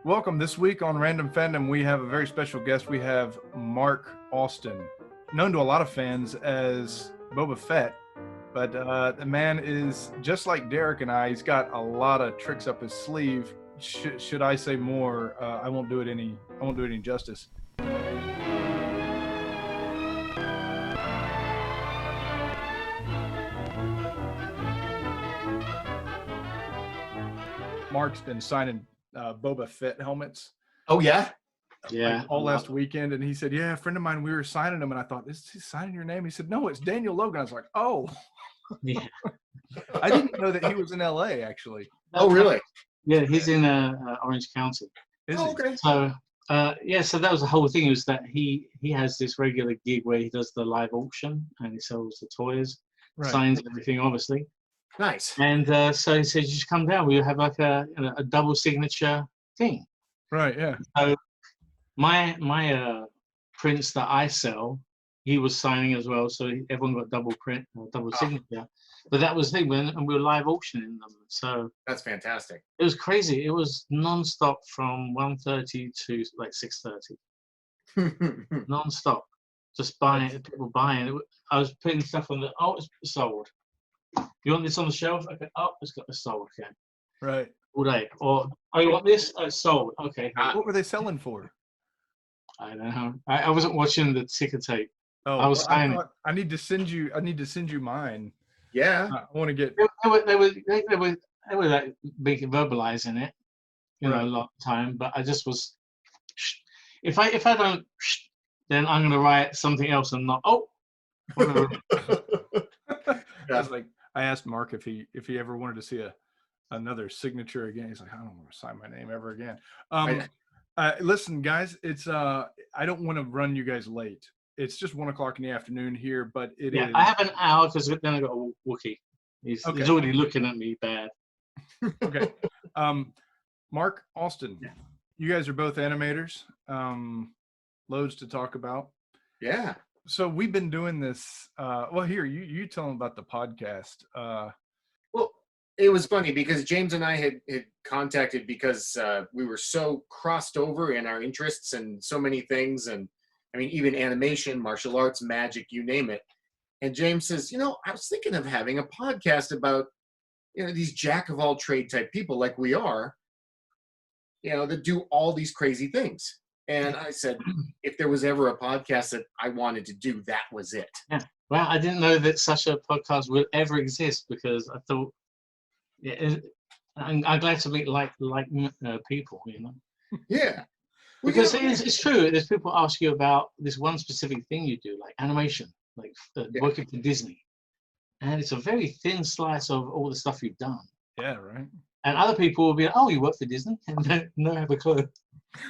Welcome. This week on Random Fandom, we have a very special guest. We have Mark Austin, known to a lot of fans as Boba Fett, but the man is just like Derek and I. He's got a lot of tricks up his sleeve. Should I say more? I won't do it any. I won't do it any justice. Mark's been signing Boba Fett helmets. Oh yeah, Like all last weekend, and he said, "Yeah, a friend of mine, we were signing them," and I thought, "Is he signing your name?" He said, "No, it's Daniel Logan." I was like, "Oh, Yeah. I didn't know that he was in LA actually." Oh really? Yeah, he's in Orange County. Is Oh, he? okay. So yeah, so that was the whole thing. Was that he has this regular gig where he does the live auction and he sells the toys, Right. signs everything, obviously. Nice. And so he said, "You should come down. We'll have like a double signature thing." Right. Yeah. So my prints that I sell, he was signing as well. So everyone got double print, double signature. But that was the thing, and we were live auctioning them. So That's fantastic. it was crazy. It was non-stop from 1:30 to like 6:30. Non-stop. Just buying, people buying. I was putting stuff on oh, it's sold. You want this on the shelf? Okay. Oh, it's got this sold. Okay. Right. All day. Or, oh, you want this? Oh, it's sold. Okay. What were they selling for? I don't know. I wasn't watching the ticker tape. Oh, I was signing. I need to send you. I need to send you mine. Yeah. I want to get. They were like verbalizing it, you know, a lot of time. But I just was. If I don't, then I'm gonna write something else and not. Oh. I asked Mark if he ever wanted to see another signature again. He's like, I don't want to sign my name ever again. Listen, guys, it's I don't want to run you guys late. It's just 1 o'clock in the afternoon here, but it is. I have an hour because then I got a Wookiee. He's already looking at me bad. Okay. Mark Austin, you guys are both animators. Loads to talk about. Yeah. So we've been doing this. Well, here you tell them about the podcast. Well, it was funny because James and I had contacted because we were so crossed over in our interests and so many things, and I mean even animation, martial arts, magic, you name it. And James says, I was thinking of having a podcast about these jack of all trade type people like we are, that do all these crazy things. And I said, if there was ever a podcast that I wanted to do, that was it. Yeah. Well, I didn't know that such a podcast would ever exist because I thought, I'm glad to meet like people, Yeah. Well, because it's true. There's people ask you about this one specific thing you do, like animation, like working for Disney, and it's a very thin slice of all the stuff you've done. Yeah, right. And other people will be like, "Oh, you work for Disney?" and don't have a clue.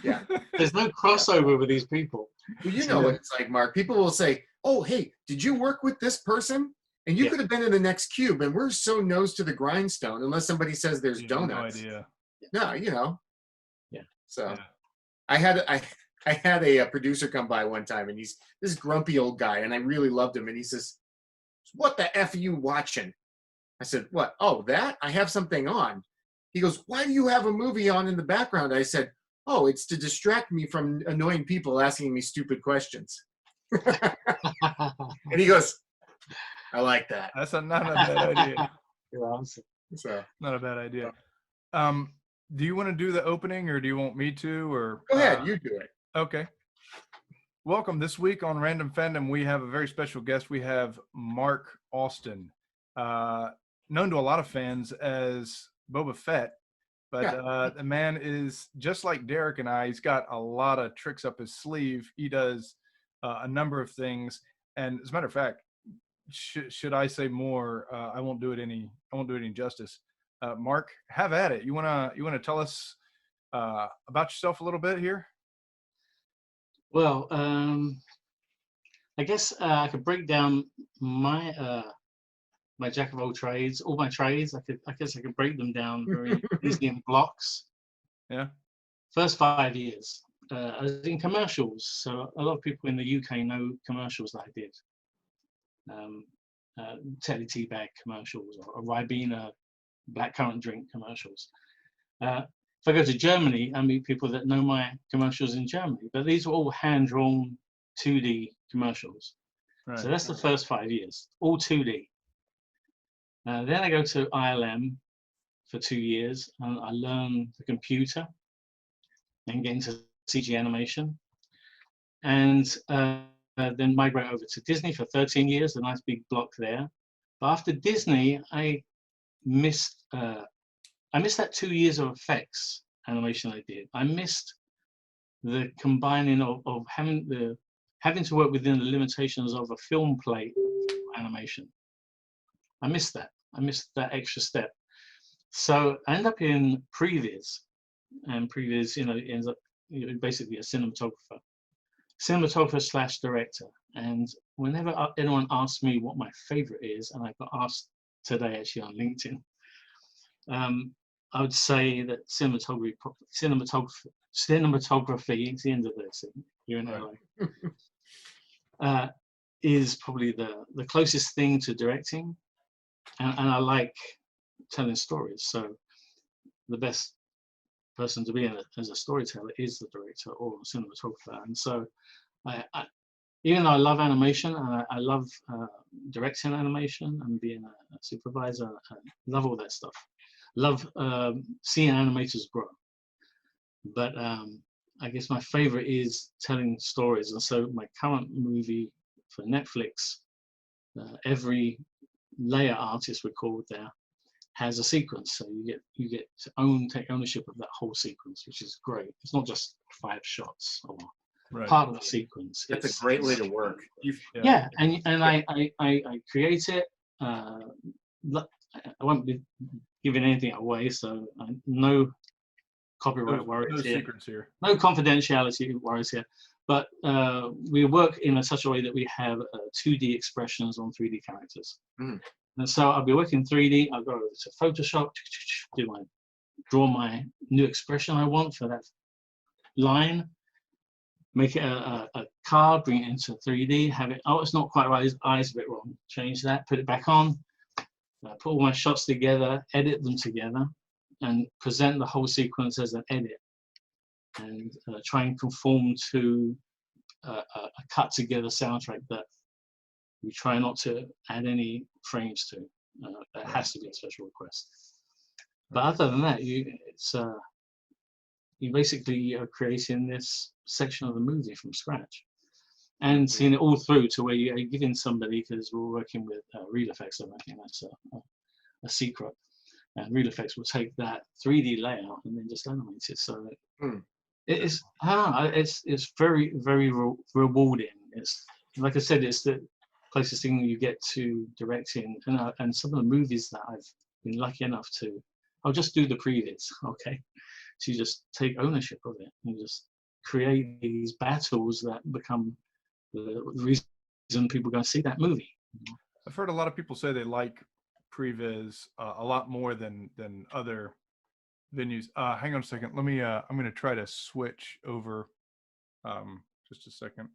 Yeah. There's no crossover with these people. Well, you know what it's like, Mark. People will say, "Oh, hey, did you work with this person?" And you could have been in the next cube. And we're so nose to the grindstone, unless somebody says there's donuts. No idea. No, Yeah. So I had a producer come by one time, and he's this grumpy old guy, and I really loved him. And he says, "What the F are you watching?" I said, "What? Oh, that? I have something on." He goes, "Why do you have a movie on in the background?" I said, "Oh, it's to distract me from annoying people asking me stupid questions." And he goes, "I like that." That's not a bad idea. So Not a bad idea. Do you want to do the opening, or do you want me to? Or go ahead, you do it. Okay. Welcome. This week on Random Fandom, we have a very special guest. We have Mark Austin, known to a lot of fans as Boba Fett, but the man is just like Derek and I. He's got a lot of tricks up his sleeve. He does a number of things, and as a matter of fact, should I say more? I won't do it any justice. Mark, have at it. You wanna tell us about yourself a little bit here? Well, I guess I could break down my my jack of all trades, all my trades. I guess I could break them down very easily in blocks. Yeah. First 5 years, I was in commercials. So a lot of people in the UK know commercials that I did. Telly tea bag commercials or Ribena blackcurrant drink commercials. if I go to Germany, I meet people that know my commercials in Germany, but these were all hand-drawn 2D commercials. Right. So that's the first 5 years, all 2D. Then I go to ILM for 2 years, and I learn the computer and get into CG animation. And then migrate over to Disney for 13 years, a nice big block there. But after Disney, I missed that 2 years of effects animation I did. I missed the combining of having to work within the limitations of a film plate animation. I missed that. I missed that extra step. So I end up in previs, and previs, ends up basically a cinematographer slash director. And whenever anyone asks me what my favorite is, and I got asked today actually on LinkedIn, I would say that cinematography, it's the end of this here in LA, is probably the closest thing to directing. And I like telling stories. So the best person to be as a storyteller is the director or the cinematographer. And so even though I love animation and I love directing animation and being a supervisor, I love all that stuff. Love seeing animators grow. But I guess my favorite is telling stories. And so my current movie for Netflix, every layer artist we're called there has a sequence. So you get to take ownership of that whole sequence, which is great. It's not just 5 shots or part of the sequence. That's a great way to work. Yeah, and I create it. I won't be giving anything away, so no copyright worries no here. secrets here. No confidentiality worries here. But we work in such a way that we have 2D expressions on 3D characters. Mm. And so I'll be working 3D. I'll go over to Photoshop, draw my new expression I want for that line, make it a card, bring it into 3D, have it, it's not quite right, his eyes a bit wrong. Change that, put it back on, put all my shots together, edit them together, and present the whole sequence as an edit. And try and conform to a cut together soundtrack that we try not to add any frames to. That has to be a special request. But other than that, you basically are creating this section of the movie from scratch and seeing it all through to where you're giving somebody, because we're working with real effects, and I think that's a secret. And real effects will take that 3D layout and then just animate it. So it's very, very rewarding. It's like I said, it's the closest thing you get to directing. And some of the movies that I've been lucky enough to, I'll just do the previews, okay, to just take ownership of it and just create these battles that become the reason people go see that movie. I've heard a lot of people say they like previs a lot more than other venues. Hang on a second. Let me. I'm going to try to switch over. Just a second.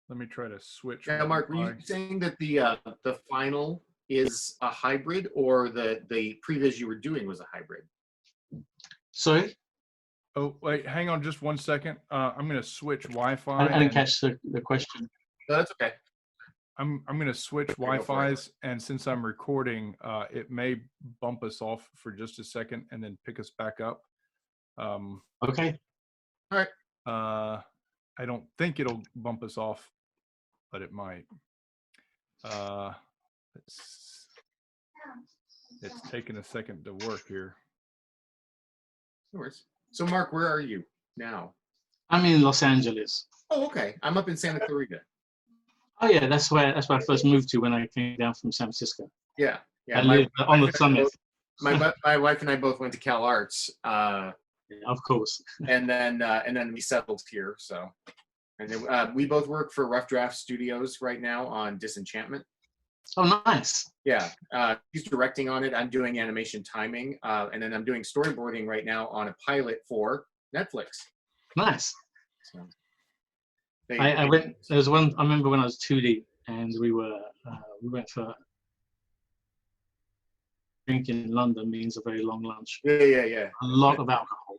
Let me try to switch. Yeah, Mark, were you saying that the final is a hybrid, or the previs you were doing was a hybrid? Sorry? Oh, wait, hang on just 1 second. I'm going to switch Wi-Fi. I didn't catch the question. No, that's okay. I'm going to switch Wi-Fi's, and since I'm recording, it may bump us off for just a second and then pick us back up. Okay. All right. I don't think it'll bump us off, but it might. It's taking a second to work here. No worries. So, Mark, where are you now? I'm in Los Angeles. Oh, okay. I'm up in Santa Clarita. Oh yeah, that's where I first moved to when I came down from San Francisco. Yeah, yeah. I lived on the summit. My wife and I both went to Cal Arts. Of course. And then we settled here. So, and then, we both work for Rough Draft Studios right now on Disenchantment. Oh, nice. Yeah, he's directing on it. I'm doing animation timing, and then I'm doing storyboarding right now on a pilot for Netflix. Nice. So, I went. There was one. I remember when I was 2D, and we went for drink in London means a very long lunch, Yeah. a lot of alcohol.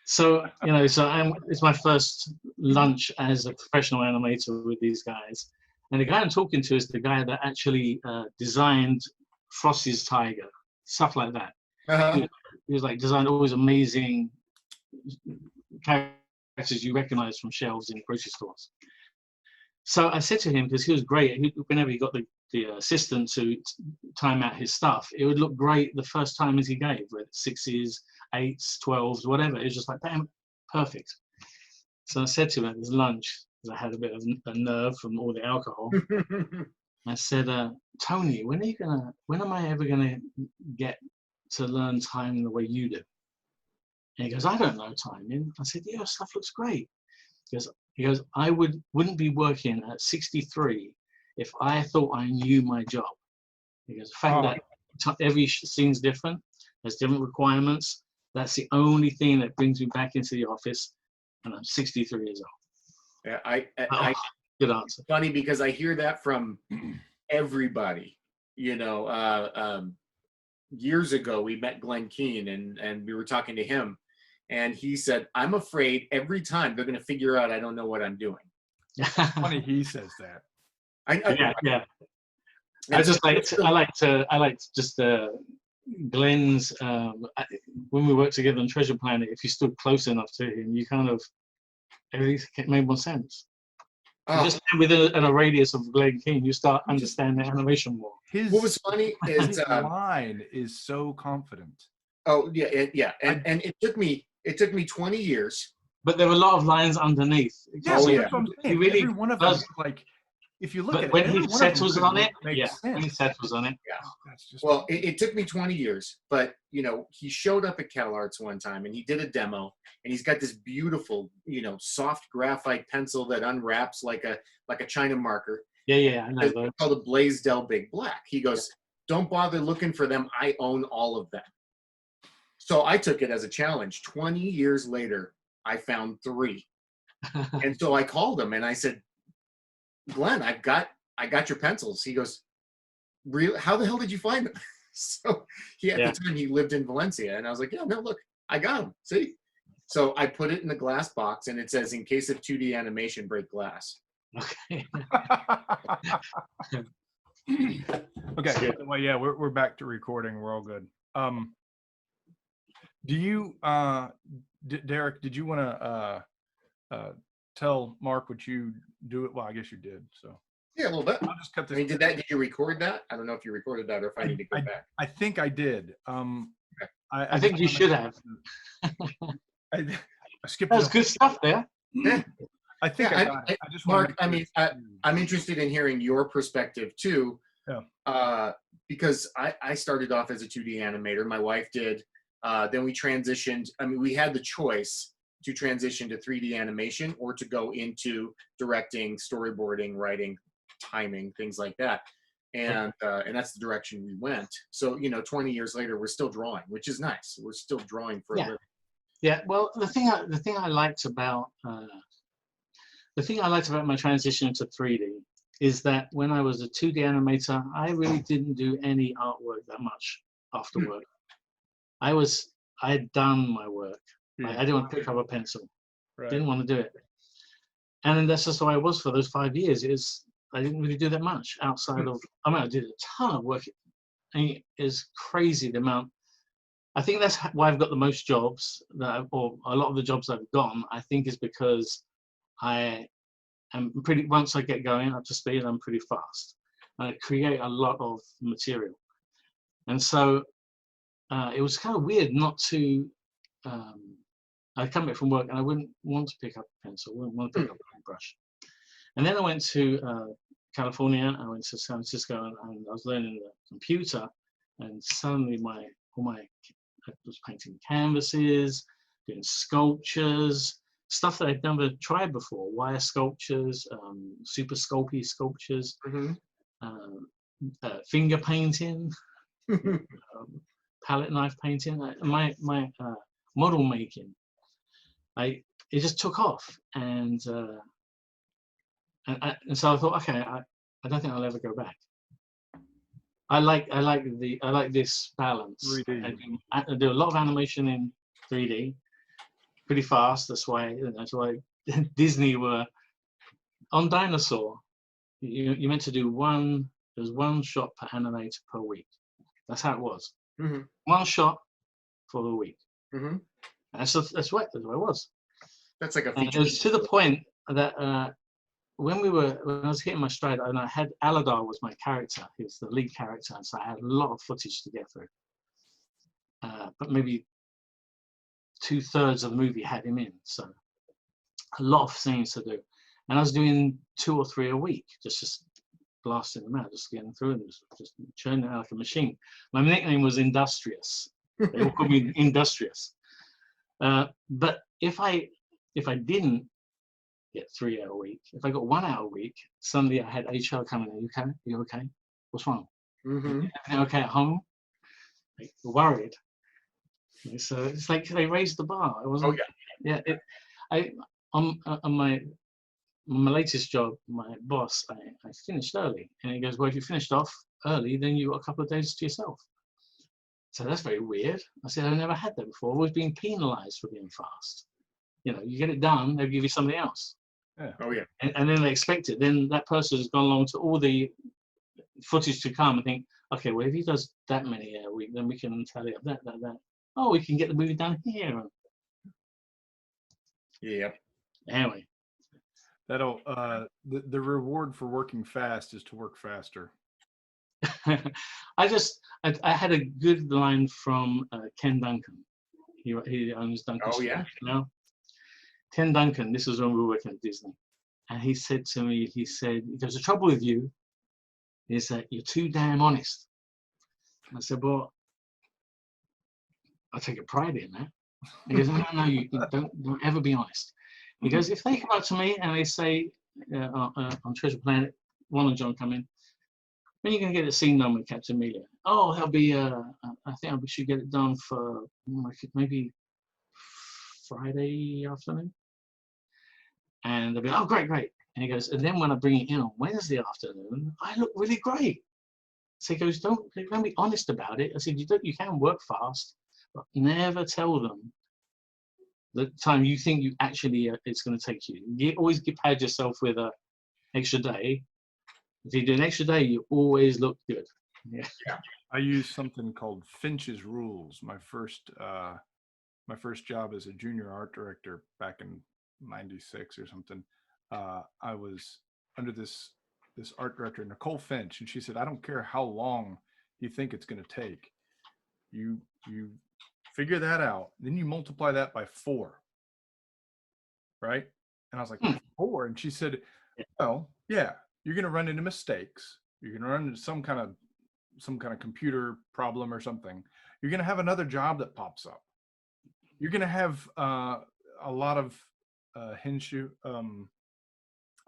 So, you know, it's my first lunch as a professional animator with these guys. And the guy I'm talking to is the guy that actually designed Frosty's Tiger, stuff like that. Uh-huh. He was like designed all these amazing characters you recognize from shelves in grocery stores. So I said to him, because he was great, whenever he got the assistant to time out his stuff, it would look great the first time as he gave, with 6s, 8s, 12s, whatever. It was just like, bam, perfect. So I said to him at his lunch, because I had a bit of a nerve from all the alcohol, I said, Tony, when am I ever gonna get to learn timing the way you do? And he goes, I don't know timing. I said, yeah, stuff looks great. He goes, I wouldn't be working at 63 if I thought I knew my job. He goes, the fact that every scene's different, has different requirements, that's the only thing that brings me back into the office, and I'm 63 years old. Yeah, good answer. Funny, because I hear that from everybody. You know, years ago we met Glenn Keane, and we were talking to him, and he said, I'm afraid every time they're going to figure out I don't know what I'm doing. Funny he says that. Yeah. I like just Glenn's when we worked together on Treasure Planet, if you stood close enough to him, you kind of everything made more sense. Just within a radius of Glenn Keane, you start understanding animation more. What was funny is his line is so confident. Oh yeah, and it took me 20 years. But there were a lot of lines underneath. Yeah, that's what I'm saying. Really every one of them, like, if you look at it, when he settles on it, when he settles on it. Yeah. That's just well, it took me 20 years, but you know, he showed up at CalArts one time and he did a demo, and he's got this beautiful, you know, soft graphite pencil that unwraps like a China marker. Yeah, I know those. It's called a Blaisdell Big Black. He goes, don't bother looking for them. I own all of them. So I took it as a challenge. 20 years later, I found 3. And so I called him and I said, Glenn, I got your pencils. He goes, really? How the hell did you find them? So at the time he lived in Valencia, and I was like, yeah, no, look, I got them. See? So I put it in the glass box, and it says, in case of 2D animation, break glass. Okay. Okay. Well, yeah, we're back to recording. We're all good. Do you, Derek? Did you want to tell Mark what you do? It. Well, I guess you did. So yeah, a little bit. I'll just cut this. I mean, did you record that? I don't know if you recorded that or if I need to go back. I think I did. Okay. I think you should have. I skipped. That was good stuff there. Yeah. I think I got it. I just Mark, I mean, I'm interested in hearing your perspective too. Yeah. Because I started off as a 2D animator. My wife did. Then we transitioned. I mean, we had the choice to transition to 3D animation or to go into directing, storyboarding, writing, timing, things like that. And that's the direction we went. So, you know, 20 years later, we're still drawing, which is nice. We're still drawing for a living. Yeah. Well, the thing I liked about my transition to 3D is that when I was a 2D animator, I really didn't do any artwork that much after work. I had done my work. I didn't want to pick up a pencil. Right. Didn't want to do it. And that's just the way I was for those 5 years. I didn't really do that much outside of, I mean, I did a ton of work. And it's crazy the amount. I think that's why I've got the most jobs, or a lot of the jobs I've gotten, I think is because once I get going up to speed, I'm pretty fast. And I create a lot of material. And so it was kind of weird not to, I'd come back from work and I wouldn't want to pick up a pencil, wouldn't want to pick up a paintbrush. And then I went to California, I went to San Francisco, and I was learning the computer, and suddenly I was painting canvases, doing sculptures, stuff that I'd never tried before, wire sculptures, super sculpty sculptures, finger painting, palette knife painting, my model making. It just took off, and so I thought, okay, I don't think I'll ever go back. I like this balance. 3D. I do a lot of animation in 3D, pretty fast. That's why Disney were on Dinosaur. You meant to do there's one shot per animator per week. That's how it was. Mm-hmm. One shot for the week. Mm-hmm. That's what it was. That's like a And feature. it was to the point that when I was hitting my stride, and I had Aladar was my character. He was the lead character, and so I had a lot of footage to get through. But maybe 2/3 of the movie had him in, so a lot of scenes to do. And I was doing 2 or 3 a week, just blasting them out, just getting through them, just churning it out like a machine. My nickname was Industrious. They all called me Industrious. But if I didn't get 3 hour a week, if I got 1 hour a week, suddenly I had HR coming in. Are you okay? What's wrong? Mm-hmm. Everything okay at home? Like, worried. So it's like they raised the bar. It wasn't. Oh yeah. Yeah. On my latest job, my boss, I finished early, and he goes, "Well, if you finished off early, then you got a couple of days to yourself." So that's very weird. I said, I've never had that before. I've always been penalized for being fast. You get it done, they'll give you something else. Yeah. Oh yeah. And then they expect it. Then that person has gone along to all the footage to come and think, okay, well, if he does that many a week, then we can tally up that. Oh, we can get the movie done here. Yeah. Anyway. That'll the reward for working fast is to work faster. I had a good line from Ken Duncan. He owns Duncan. Oh yeah. Now, Ken Duncan. This was when we were working at Disney, and he said to me, he goes, the trouble with you is that you're too damn honest. And I said, well, I take a pride in that. He goes, no, you don't ever be honest. He goes, if they come up to me and they say on Treasure Planet, Ron and John come in, when are you going to get a scene done with Captain Amelia? Oh, that'll be, I think we should get it done for maybe Friday afternoon. And they'll be, oh, great. And he goes, and then when I bring it in on Wednesday afternoon, I look really great. So he goes, don't be honest about it. I said, you can work fast, but never tell them the time you think you actually it's going to take you. You always pad yourself with an extra day. If you do an extra day, you always look good. Yeah. I use something called Finch's Rules. My first job as a junior art director back in '96 or something. I was under this art director, Nicole Finch, and she said, I don't care how long you think it's going to take. You figure that out, then you multiply that by 4, right? And I was like, 4? And she said, well, yeah, you're going to run into mistakes. You're going to run into some kind of computer problem or something. You're going to have another job that pops up. You're going to have a lot of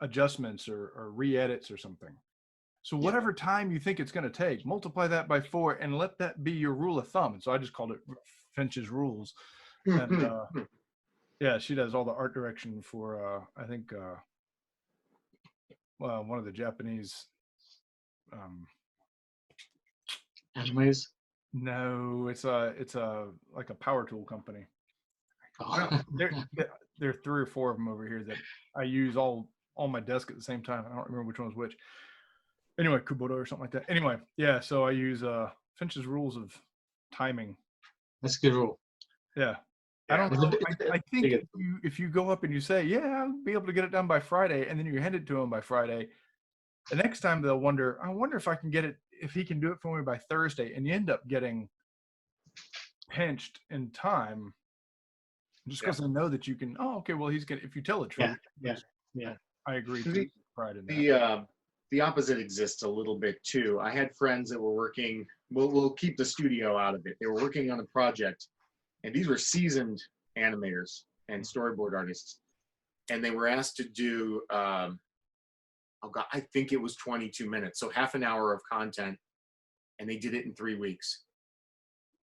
adjustments or re-edits or something. So whatever time you think it's going to take, multiply that by 4 and let that be your rule of thumb. And so I just called it Finch's Rules. And yeah, she does all the art direction for I think one of the Japanese Animes? No, it's a like a power tool company. Oh. There are 3 or 4 of them over here that I use all on my desk at the same time. I don't remember which one was which. Anyway, Kubota or something like that. Anyway, yeah, so I use Finch's Rules of timing. That's a good rule. Yeah. I don't know. I think if you go up and you say, yeah, I'll be able to get it done by Friday, and then you hand it to him by Friday, the next time they'll wonder, I wonder if I can get it, if he can do it for me by Thursday, and you end up getting pinched in time just because they know that you can, oh, okay, well, he's going to, if you tell the truth. Yeah. I agree. Pride in that. The opposite exists a little bit too. I had friends that were working, we'll keep the studio out of it. They were working on a project, and these were seasoned animators and storyboard artists. And they were asked to do, I think it was 22 minutes. So half an hour of content, and they did it in 3 weeks.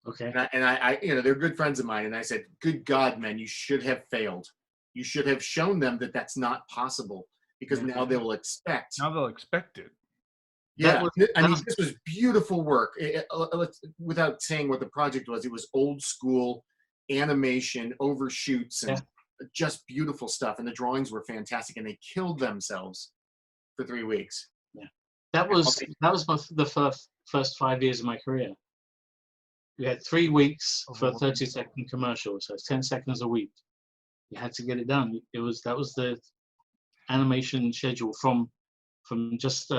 Okay. And I they're good friends of mine. And I said, good God, man, you should have failed. You should have shown them that that's not possible, because now they will expect. Now they'll expect it. Yeah, I mean, was- this was beautiful work. Without saying what the project was, it was old school animation, overshoots, and just beautiful stuff. And the drawings were fantastic, and they killed themselves for 3 weeks. Yeah, that was the first 5 years of my career. We had 3 weeks for a 30-second commercial, so it's 10 seconds a week. You had to get it done. That was the animation schedule from just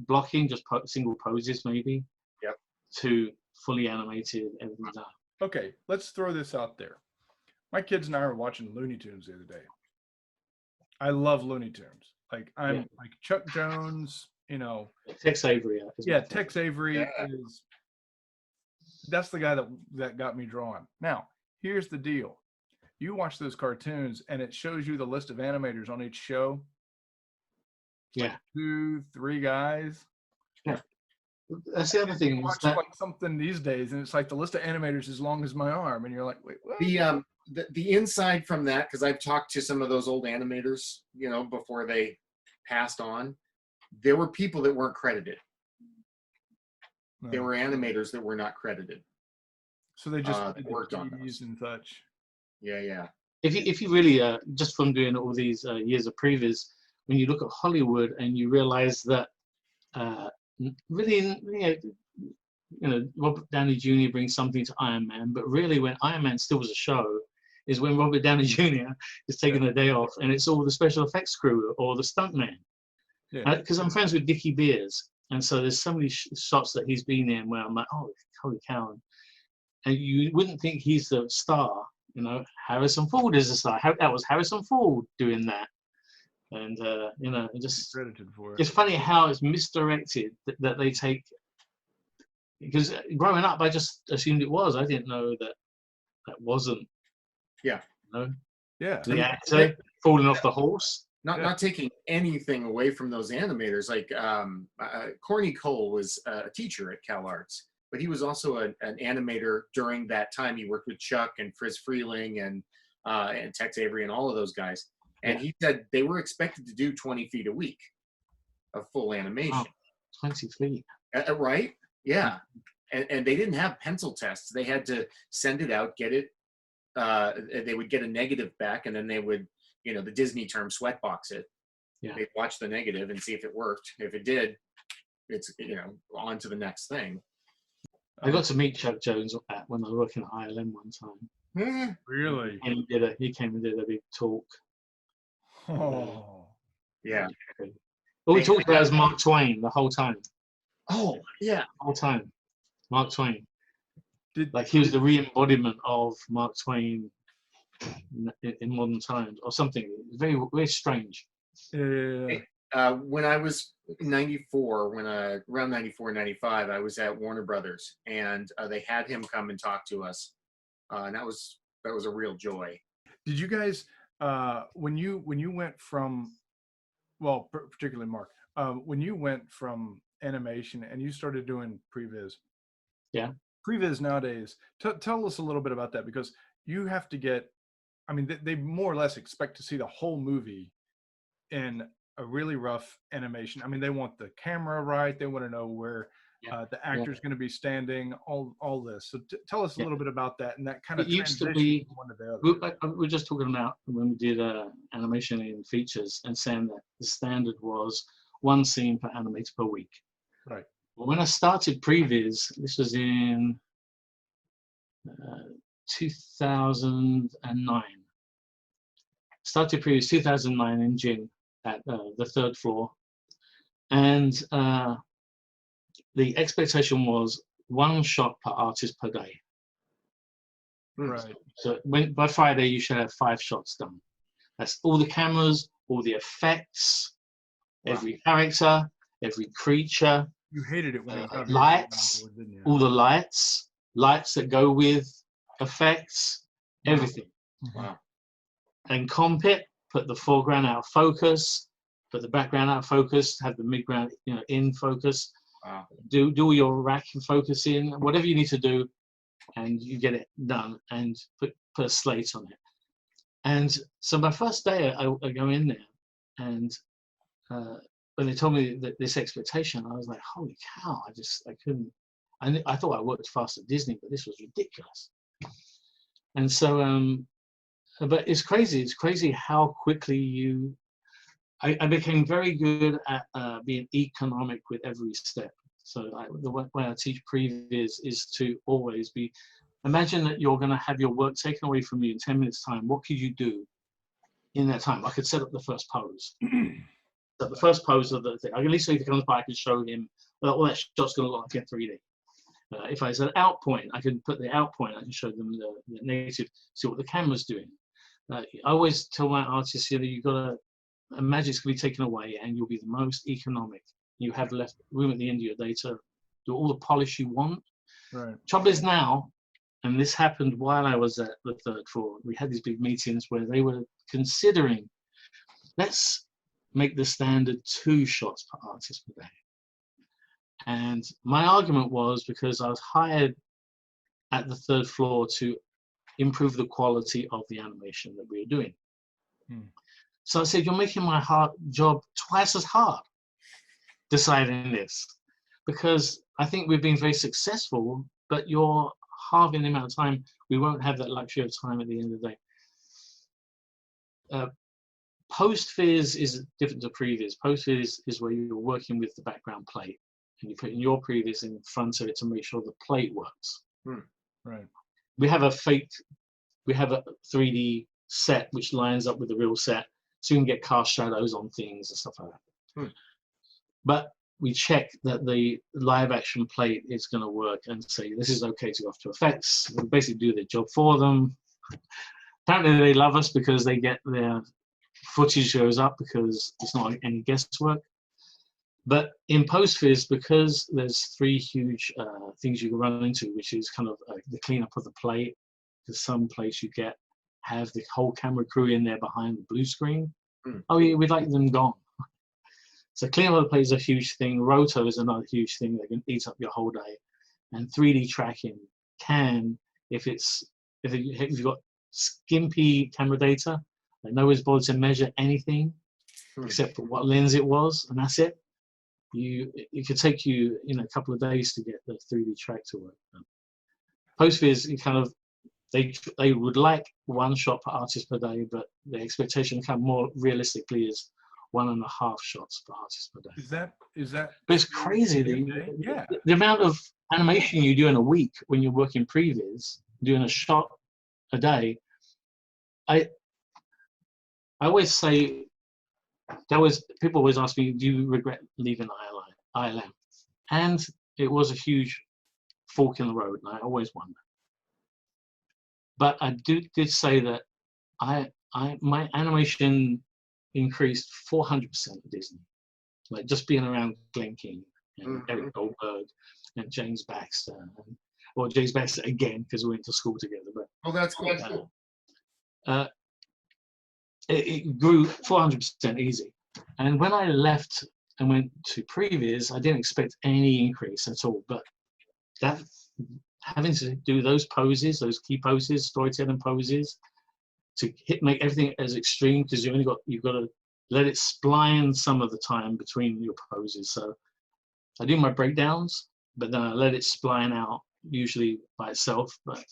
blocking, just single poses maybe, yep, to fully animated, everything done. Okay, let's throw this out there. My kids and I were watching Looney Tunes the other day. I love Looney Tunes. Like like Chuck Jones, you know. Tex Avery. Tex Avery is. That's the guy that got me drawn. Now, here's the deal. You watch those cartoons and it shows you the list of animators on each show. Yeah. Like 2, 3 guys. Yeah. That's the other thing. Watch like something these days and it's like the list of animators as long as my arm. And you're like, wait, what? The inside from that, because I've talked to some of those old animators, you know, before they passed on, there were people that weren't credited. There were animators that were not credited. So they just worked on those and such. Yeah. If you really just from doing all these years of previs, when you look at Hollywood and you realize that really, you know, Robert Downey Jr. brings something to Iron Man, but really when Iron Man still was a show is when Robert Downey Jr. is taking a day off and it's all the special effects crew or the stuntman. Because I'm friends with Dickie Beers, and so there's so many shots that he's been in where I'm like, oh, holy cow. And you wouldn't think he's the star, you know. Harrison Ford is the star. That was Harrison Ford doing that. And, you know, credited for it. It's funny how it's misdirected that they take, because growing up, I just assumed it was. I didn't know that wasn't. Yeah. You know? Yeah. The actor falling off the horse. Not taking anything away from those animators. Like Corny Cole was a teacher at Cal Arts, but he was also an animator during that time. He worked with Chuck and Friz Freeling and Tex Avery and all of those guys. And he said they were expected to do 20 feet a week of full animation. Wow, 20 feet. Right? Yeah. And they didn't have pencil tests. They had to send it out, get it. They would get a negative back, and then they would, you know, the Disney term, sweatbox it. Yeah. They'd watch the negative and see if it worked. If it did, it's, you know, on to the next thing. I got to meet Chuck Jones when I was working at ILM one time. Really? He came and did a big talk. Oh. Yeah. All we talked about was Mark Twain the whole time. Oh, yeah. The whole time. Mark Twain. Like he was the re-embodiment of Mark Twain in modern times or something. Very, very strange. Yeah. When I was 94, around 94, 95, I was at Warner Brothers, and they had him come and talk to us. And that was a real joy. Did you guys, when you went from, well, particularly Mark, when you went from animation and you started doing previs? Yeah. Previs nowadays, tell us a little bit about that, because you have to get, I mean, they more or less expect to see the whole movie in a really rough animation. I mean, they want the camera right. They want to know where the actor's going to be standing, all this. So tell us a little bit about that and that kind of used to transition be, from one to the other. we're just talking about when we did animation in features and saying that the standard was 1 scene per animator per week. Right. Well, when I started previs, this was in 2009. Started previs 2009 in June at the 3rd floor, and the expectation was 1 shot per artist per day. Right. So by Friday you should have 5 shots done. That's all the cameras, all the effects, every character, every creature. You hated it when it got lights, didn't you? all the lights that go with effects, everything. Wow. And comp it, put the foreground out of focus, put the background out of focus, have the midground, you know, in focus. Wow. Do all your rack and focus in, whatever you need to do, and you get it done and put a slate on it. And so my first day I go in there and when they told me that this expectation, I was like, holy cow! I couldn't. I thought I worked fast at Disney, but this was ridiculous. And so, but it's crazy. It's crazy how quickly I became very good at being economic with every step. So the way I teach previs is to always be, imagine that you're going to have your work taken away from you in 10 minutes time. What could you do in that time? I could set up the first pose. So the first pose of the thing. At least if he comes by, I can show him, well, that shot's going to look like in 3D. If I said out point, I can put the out point. I can show them the negative, see what the camera's doing. I always tell my artists, you've got to, magic's going to be taken away and you'll be the most economic. You have left room at the end of your day to do all the polish you want. Right. Trouble is now, and this happened while I was at the third floor, we had these big meetings where they were considering, let's make the standard 2 shots per artist per day. And my argument was because I was hired at the third floor to improve the quality of the animation that we were doing. So I said, you're making my job twice as hard deciding this, because I think we've been very successful, but you're halving the amount of time. We won't have that luxury of time at the end of the day. Post-Viz is different to previs. Post-Viz is where you're working with the background plate and you put in your previs in front of it to make sure the plate works. Right. We have a 3D set which lines up with the real set, so you can get cast shadows on things and stuff like that. But we check that the live action plate is going to work and say this is okay to go After Effects. We basically do their job for them. Apparently they love us because they get their footage goes up because it's not any guesswork. But in post-viz, because there's 3 huge things you can run into, which is kind of the cleanup of the plate, because some plates you get have the whole camera crew in there behind the blue screen. Oh yeah, we'd like them gone. So cleanup of the plate is a huge thing. Roto is another huge thing that can eat up your whole day. And 3D tracking can, if you've got skimpy camera data, like nobody's bothered to measure anything except for what lens it was, and that's it. It could take you a couple of days to get the 3D track to work. Post-viz, they would like 1 shot per artist per day, but the expectation come more realistically is 1.5 shots per artist per day. Is that? But it's crazy. The amount of animation you do in a week when you're working previs, doing a shot a day. I always say, people always ask me, do you regret leaving ILM? And it was a huge fork in the road, and I always wonder. But I did say that my animation increased 400% at Disney. Like just being around Glenn King and Eric Goldberg and James Baxter, or James Baxter again because we went to school together. But that's cool. It grew 400% easy. And when I left and went to previs, I didn't expect any increase at all. But that having to do those poses, those key poses, storytelling poses, to make everything as extreme, because you've got to let it spline some of the time between your poses. So I do my breakdowns, but then I let it spline out usually by itself. But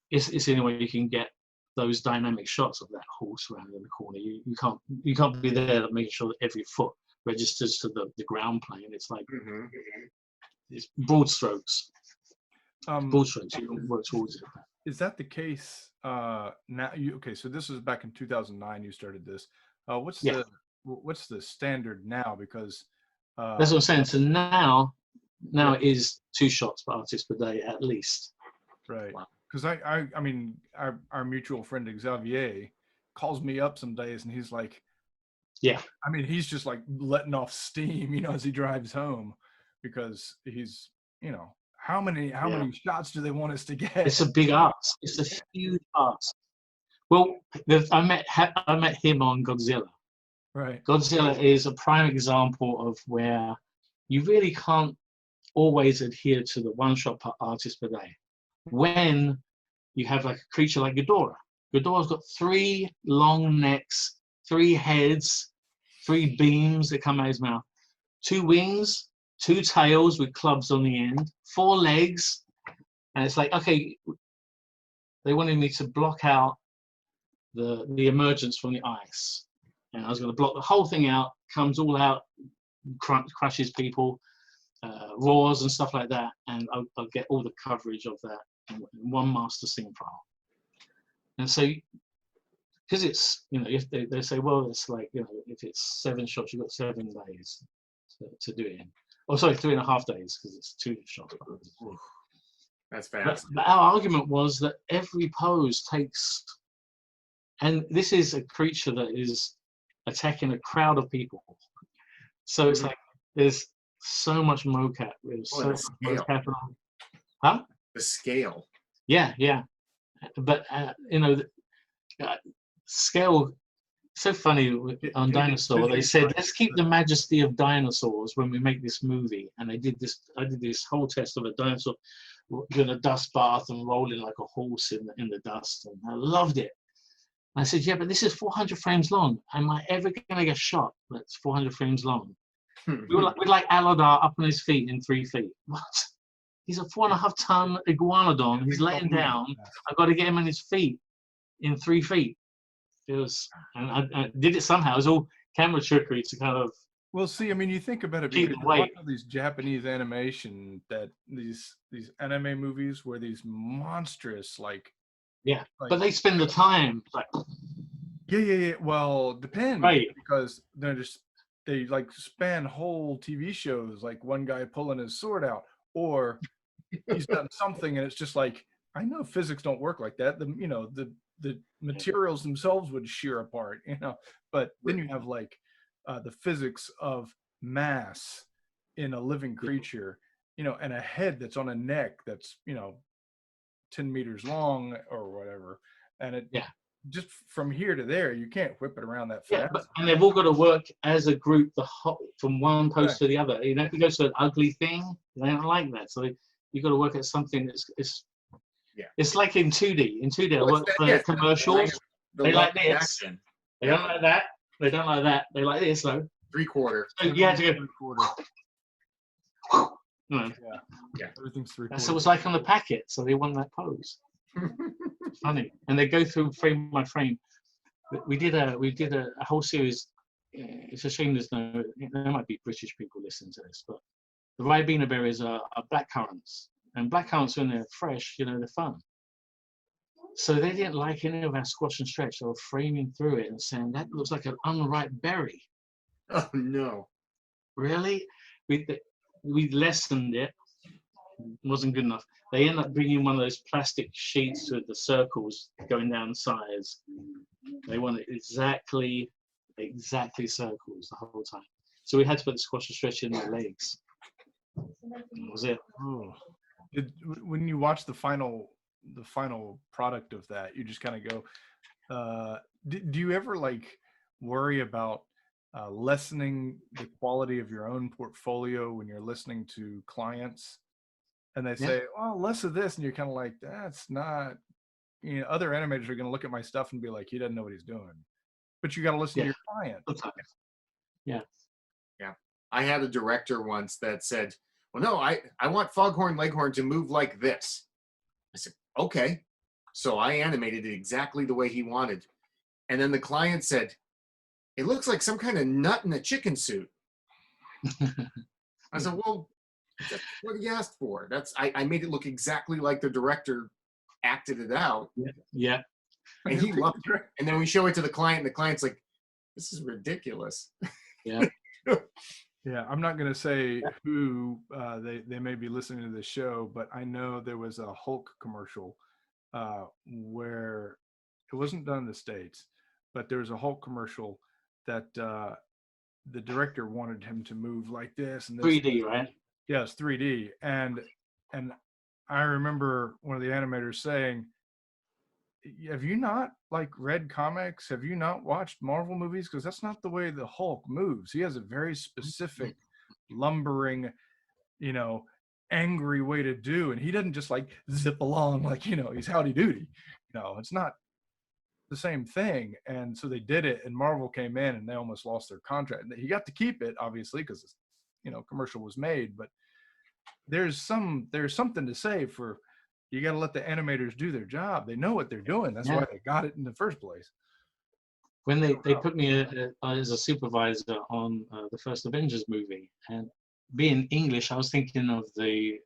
it's the only way you can get those dynamic shots of that horse around in the corner. You can't be there to make sure that every foot registers to the ground plane. It's like it's broad strokes. Broad strokes. You don't work towards it. Is that the case now? So this was back in 2009. You started this. What's the standard now? Because that's what I'm saying. So now it is 2 shots per artist per day at least. Right. Because I mean, our mutual friend Xavier calls me up some days, and he's like, yeah. I mean, he's just like letting off steam, as he drives home, because he's, how many shots do they want us to get? It's a big ask. It's a huge ask. Well, I met him on Godzilla. Right. Godzilla is a prime example of where you really can't always adhere to the 1 shot per artist per day. When you have like a creature like Ghidorah. Ghidorah's got 3 long necks, 3 heads, 3 beams that come out of his mouth, 2 wings, 2 tails with clubs on the end, 4 legs, and it's like, okay, they wanted me to block out the emergence from the ice, and I was going to block the whole thing out. Comes all out, crushes people, roars and stuff like that, and I'll get all the coverage of that in one master scene file. And so, because it's, you know, if they say, well, it's like, you know, if it's 7 shots, you've got 7 days to do it in. Oh, sorry, 3.5 days, because it's 2 shots. That's fast. But our argument was that every pose takes, and this is a creature that is attacking a crowd of people. So it's like there's so much mocap. There's so much mocap. Huh? The scale. Yeah, yeah. But you know, scale. So funny on Dinosaur. They said, let's keep the majesty of dinosaurs when we make this movie. And they did this. I did this whole test of a dinosaur doing a dust bath and rolling like a horse in the dust, and I loved it. And I said, yeah, but this is 400 frames long. Am I ever going to get shot that's 400 frames long? We're like Aladar up on his feet in 3 feet. What? He's a 4.5-ton iguanodon. He's laying down. I've got to get him on his feet in 3 feet. It was, and I did it somehow. It was all camera trickery to kind of. Well, see, I mean, you think about it. Keep Because the weight. of these Japanese animation, that these anime movies where these monstrous, like. Yeah, like, but they spend the time like. Yeah. Well, depends, Right. because they like span whole TV shows, like one guy pulling his sword out, or he's done something, and it's just like, I know physics don't work like that. The materials themselves would shear apart, you know. But then you have like the physics of mass in a living creature, you know, and a head that's on a neck that's, you know, 10 meters long or whatever, and it just from here to there, you can't whip it around that fast. Yeah, and they've all got to work as a group, from one pose to the other. You know, if you go to an ugly thing, they don't like that. So you've got to work at something that's it's like in 2D. In 2D, I work for commercials. They like this. Action. They don't like that. They don't like that. They like this though. 3/4. So you have to go. 3/4. No. Yeah. Everything's 3/4. That's what it was like on the packet. So they want that pose. Funny, and they go through frame by frame. We did a whole series. It's a shame there might be British people listening to this, but the Ribena berries are black currants, and black currants, when they're fresh, you know, they're fun. So they didn't like any of our squash and stretch. They were framing through it and saying that looks like an unripe berry. Oh no! Really? We lessened it. Wasn't good enough. They end up bringing one of those plastic sheets with the circles going down the sides. They want it exactly circles the whole time. So we had to put the squash and stretch in their legs. That was it. Oh. When you watch the final product of that, you just kind of go, do you ever like worry about lessening the quality of your own portfolio when you're listening to clients? And they say, well, less of this. And you're kind of like, that's not, you know, other animators are going to look at my stuff and be like, he doesn't know what he's doing. But you got to listen to your client. Yeah. Yeah. I had a director once that said, well, no, I want Foghorn Leghorn to move like this. I said, okay. So I animated it exactly the way he wanted. And then the client said, it looks like some kind of nut in a chicken suit. I said, well, that's what he asked for. I made it look exactly like the director acted it out. Yeah. And he loved it. And then we show it to the client, and the client's like, this is ridiculous. Yeah. Yeah, I'm not going to say who they may be listening to this show, but I know there was a Hulk commercial where it wasn't done in the States, but there was a Hulk commercial that the director wanted him to move like this and this. 3D, right? Yes, 3D. And I remember one of the animators saying, have you not like read comics? Have you not watched Marvel movies? Because that's not the way the Hulk moves. He has a very specific lumbering, you know, angry way to do. And he doesn't just like zip along like, you know, he's howdy doody. No, it's not the same thing. And so they did it, and Marvel came in and they almost lost their contract. He got to keep it, obviously, because, you know, commercial was made, but there's something to say for, you got to let the animators do their job. They know what they're doing. That's why they got it in the first place. When they put me as a supervisor on the first Avengers movie, and being English, I was thinking of the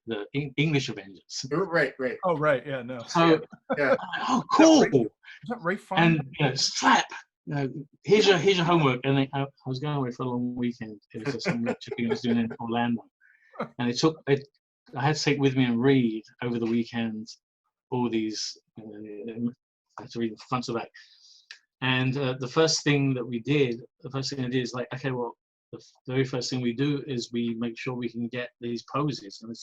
English Avengers. Right. Oh, right. Yeah, no. So, Yeah. oh, cool. Is that Ray Fiennes? And you know, slap. You know, here's your homework. And I was going away for a long weekend. It was some lecture I was doing in Orlando, and I had to take with me and read over the weekend all these. I had to read front to back. And the first thing I did is like, okay, well, the very first thing we do is we make sure we can get these poses, and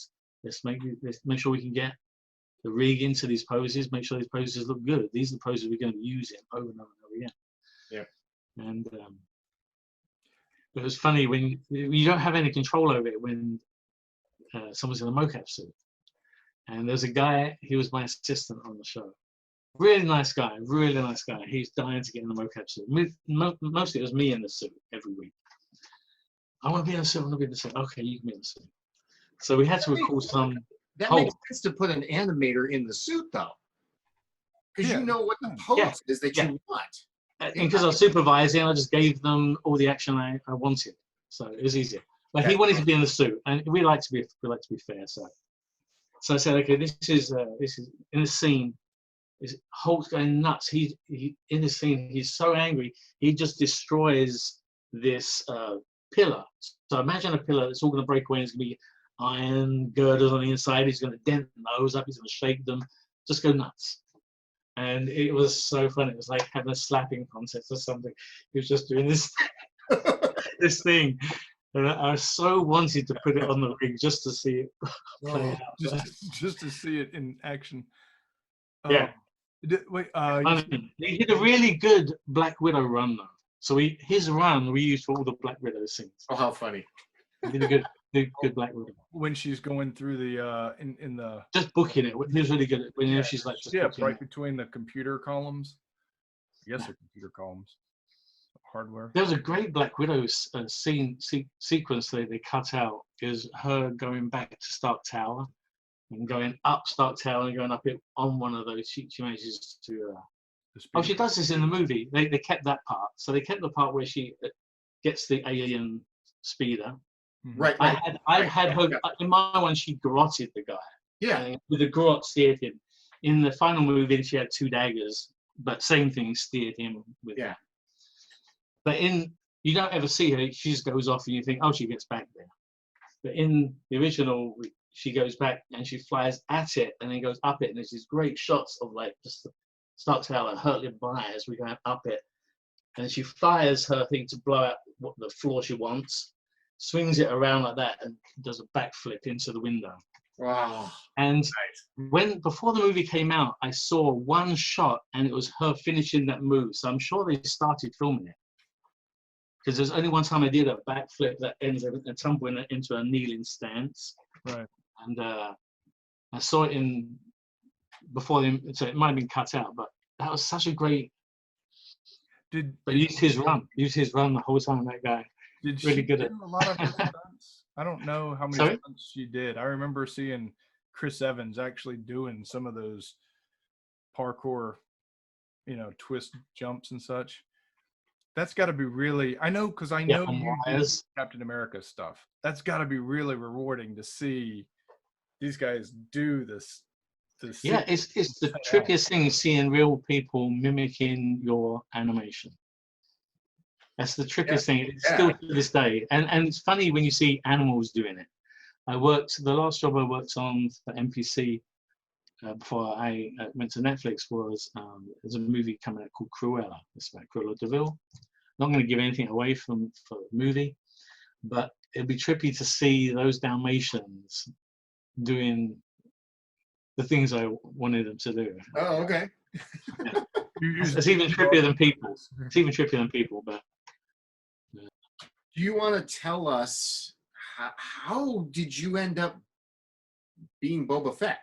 let's make sure we can get the rig into these poses, make sure these poses look good. These are the poses we're going to be using over and over and over again. Yeah. And it was funny when you don't have any control over it when someone's in a mocap suit. And there's a guy, he was my assistant on the show. Really nice guy. He's dying to get in the mocap suit. Mostly it was me in the suit every week. I want to be in the suit. Okay, you can be in the suit. So we had to record some. That makes sense to put an animator in the suit, though. Because you know what the pose is that you want. And because I was supervising, I just gave them all the action I wanted. So it was easier. But he wanted to be in the suit, and we like to be fair. So I said, okay, this is in the scene. Hulk's going nuts. He in the scene, he's so angry. He just destroys this pillar. So imagine a pillar that's all going to break away. And it's going to be iron girders on the inside. He's going to dent those up. He's going to shake them. Just go nuts. And it was so fun. It was like having a slapping contest or something. He was just doing this this thing. And I so wanted to put it on the ring just to see it play out. Just to see it in action. Yeah. Wait, he did a really good Black Widow run, though. So his run we used for all the Black Widow scenes. Oh, how funny! He did a good Black Widow. When she's going through the in the just booking it. He was really good at when she's like just right between the computer columns. I guess they're computer columns. Hardware. There was a great Black Widow sequence they cut out. Is her going back to Stark Tower and going up Stark Tower and going up it on one of those. She manages to. She does this in the movie. They kept that part. So they kept the part where she gets the alien speeder. Right. I had her in my one. She garroted the guy. Yeah. With a garrote steered him. In the final movie, she had 2 daggers, but same thing, steered him with. Yeah. But you don't ever see her. She just goes off, and you think, oh, she gets back there. But in the original, she goes back and she flies at it, and then goes up it, and there's these great shots of like just Stark Tower hurtling by as we go up it, and she fires her thing to blow out the floor she wants, swings it around like that, and does a backflip into the window. Wow! And before the movie came out, I saw one shot, and it was her finishing that move. So I'm sure they started filming it. Because there's only one time I did a backflip that ends up tumbling into a kneeling stance. Right. And I saw it before so it might have been cut out, but that was such a great. But used his run the whole time. That guy. Did really she good do at a lot of her stunts? I don't know how many stunts she did. I remember seeing Chris Evans actually doing some of those parkour, twist jumps and such. That's got to be really. I know because I know you do Captain America stuff. That's got to be really rewarding to see these guys do this. Yeah, it's the trippiest thing, seeing real people mimicking your animation. That's the trippiest thing. It's still to this day, and it's funny when you see animals doing it. The last job I worked on for MPC before I went to Netflix was there's a movie coming out called Cruella. It's about Cruella de Vil. Not going to give anything away for the movie, but it'd be trippy to see those Dalmatians doing the things I wanted them to do. Oh, okay. It's even trippier than people. It's even trippier than people, but. Do you want to tell us how did you end up being Boba Fett?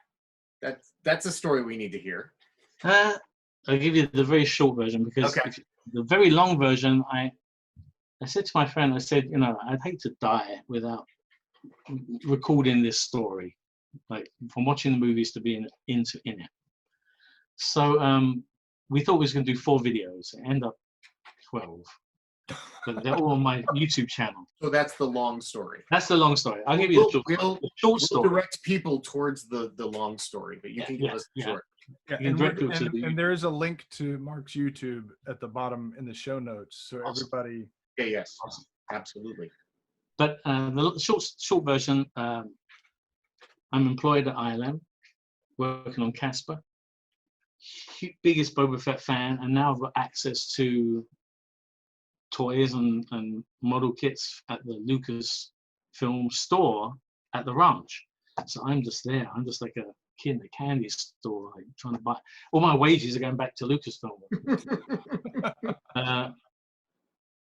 That's a story we need to hear. I'll give you the very short version because Okay. the very long version, I said to my friend, I said, you know, I'd hate to die without recording this story, like from watching the movies to being in it. So we thought we was going to do 4 videos. It ended up 12, but they're all on my YouTube channel. So that's the long story. That's the long story. I'll give you the short We'll story. direct people towards the long story, but you can give us the short. Yeah, You can direct people to and there is a link to Mark's YouTube at the bottom in the show notes, so Awesome. everybody. Yeah, yes, Awesome. absolutely. But the short version, I'm employed at ILM, working on Casper. Biggest Boba Fett fan, and now I've got access to toys and model kits at the Lucasfilm store at the ranch. So I'm just there. I'm just like a kid in a candy store, like trying to buy. All my wages are going back to Lucasfilm.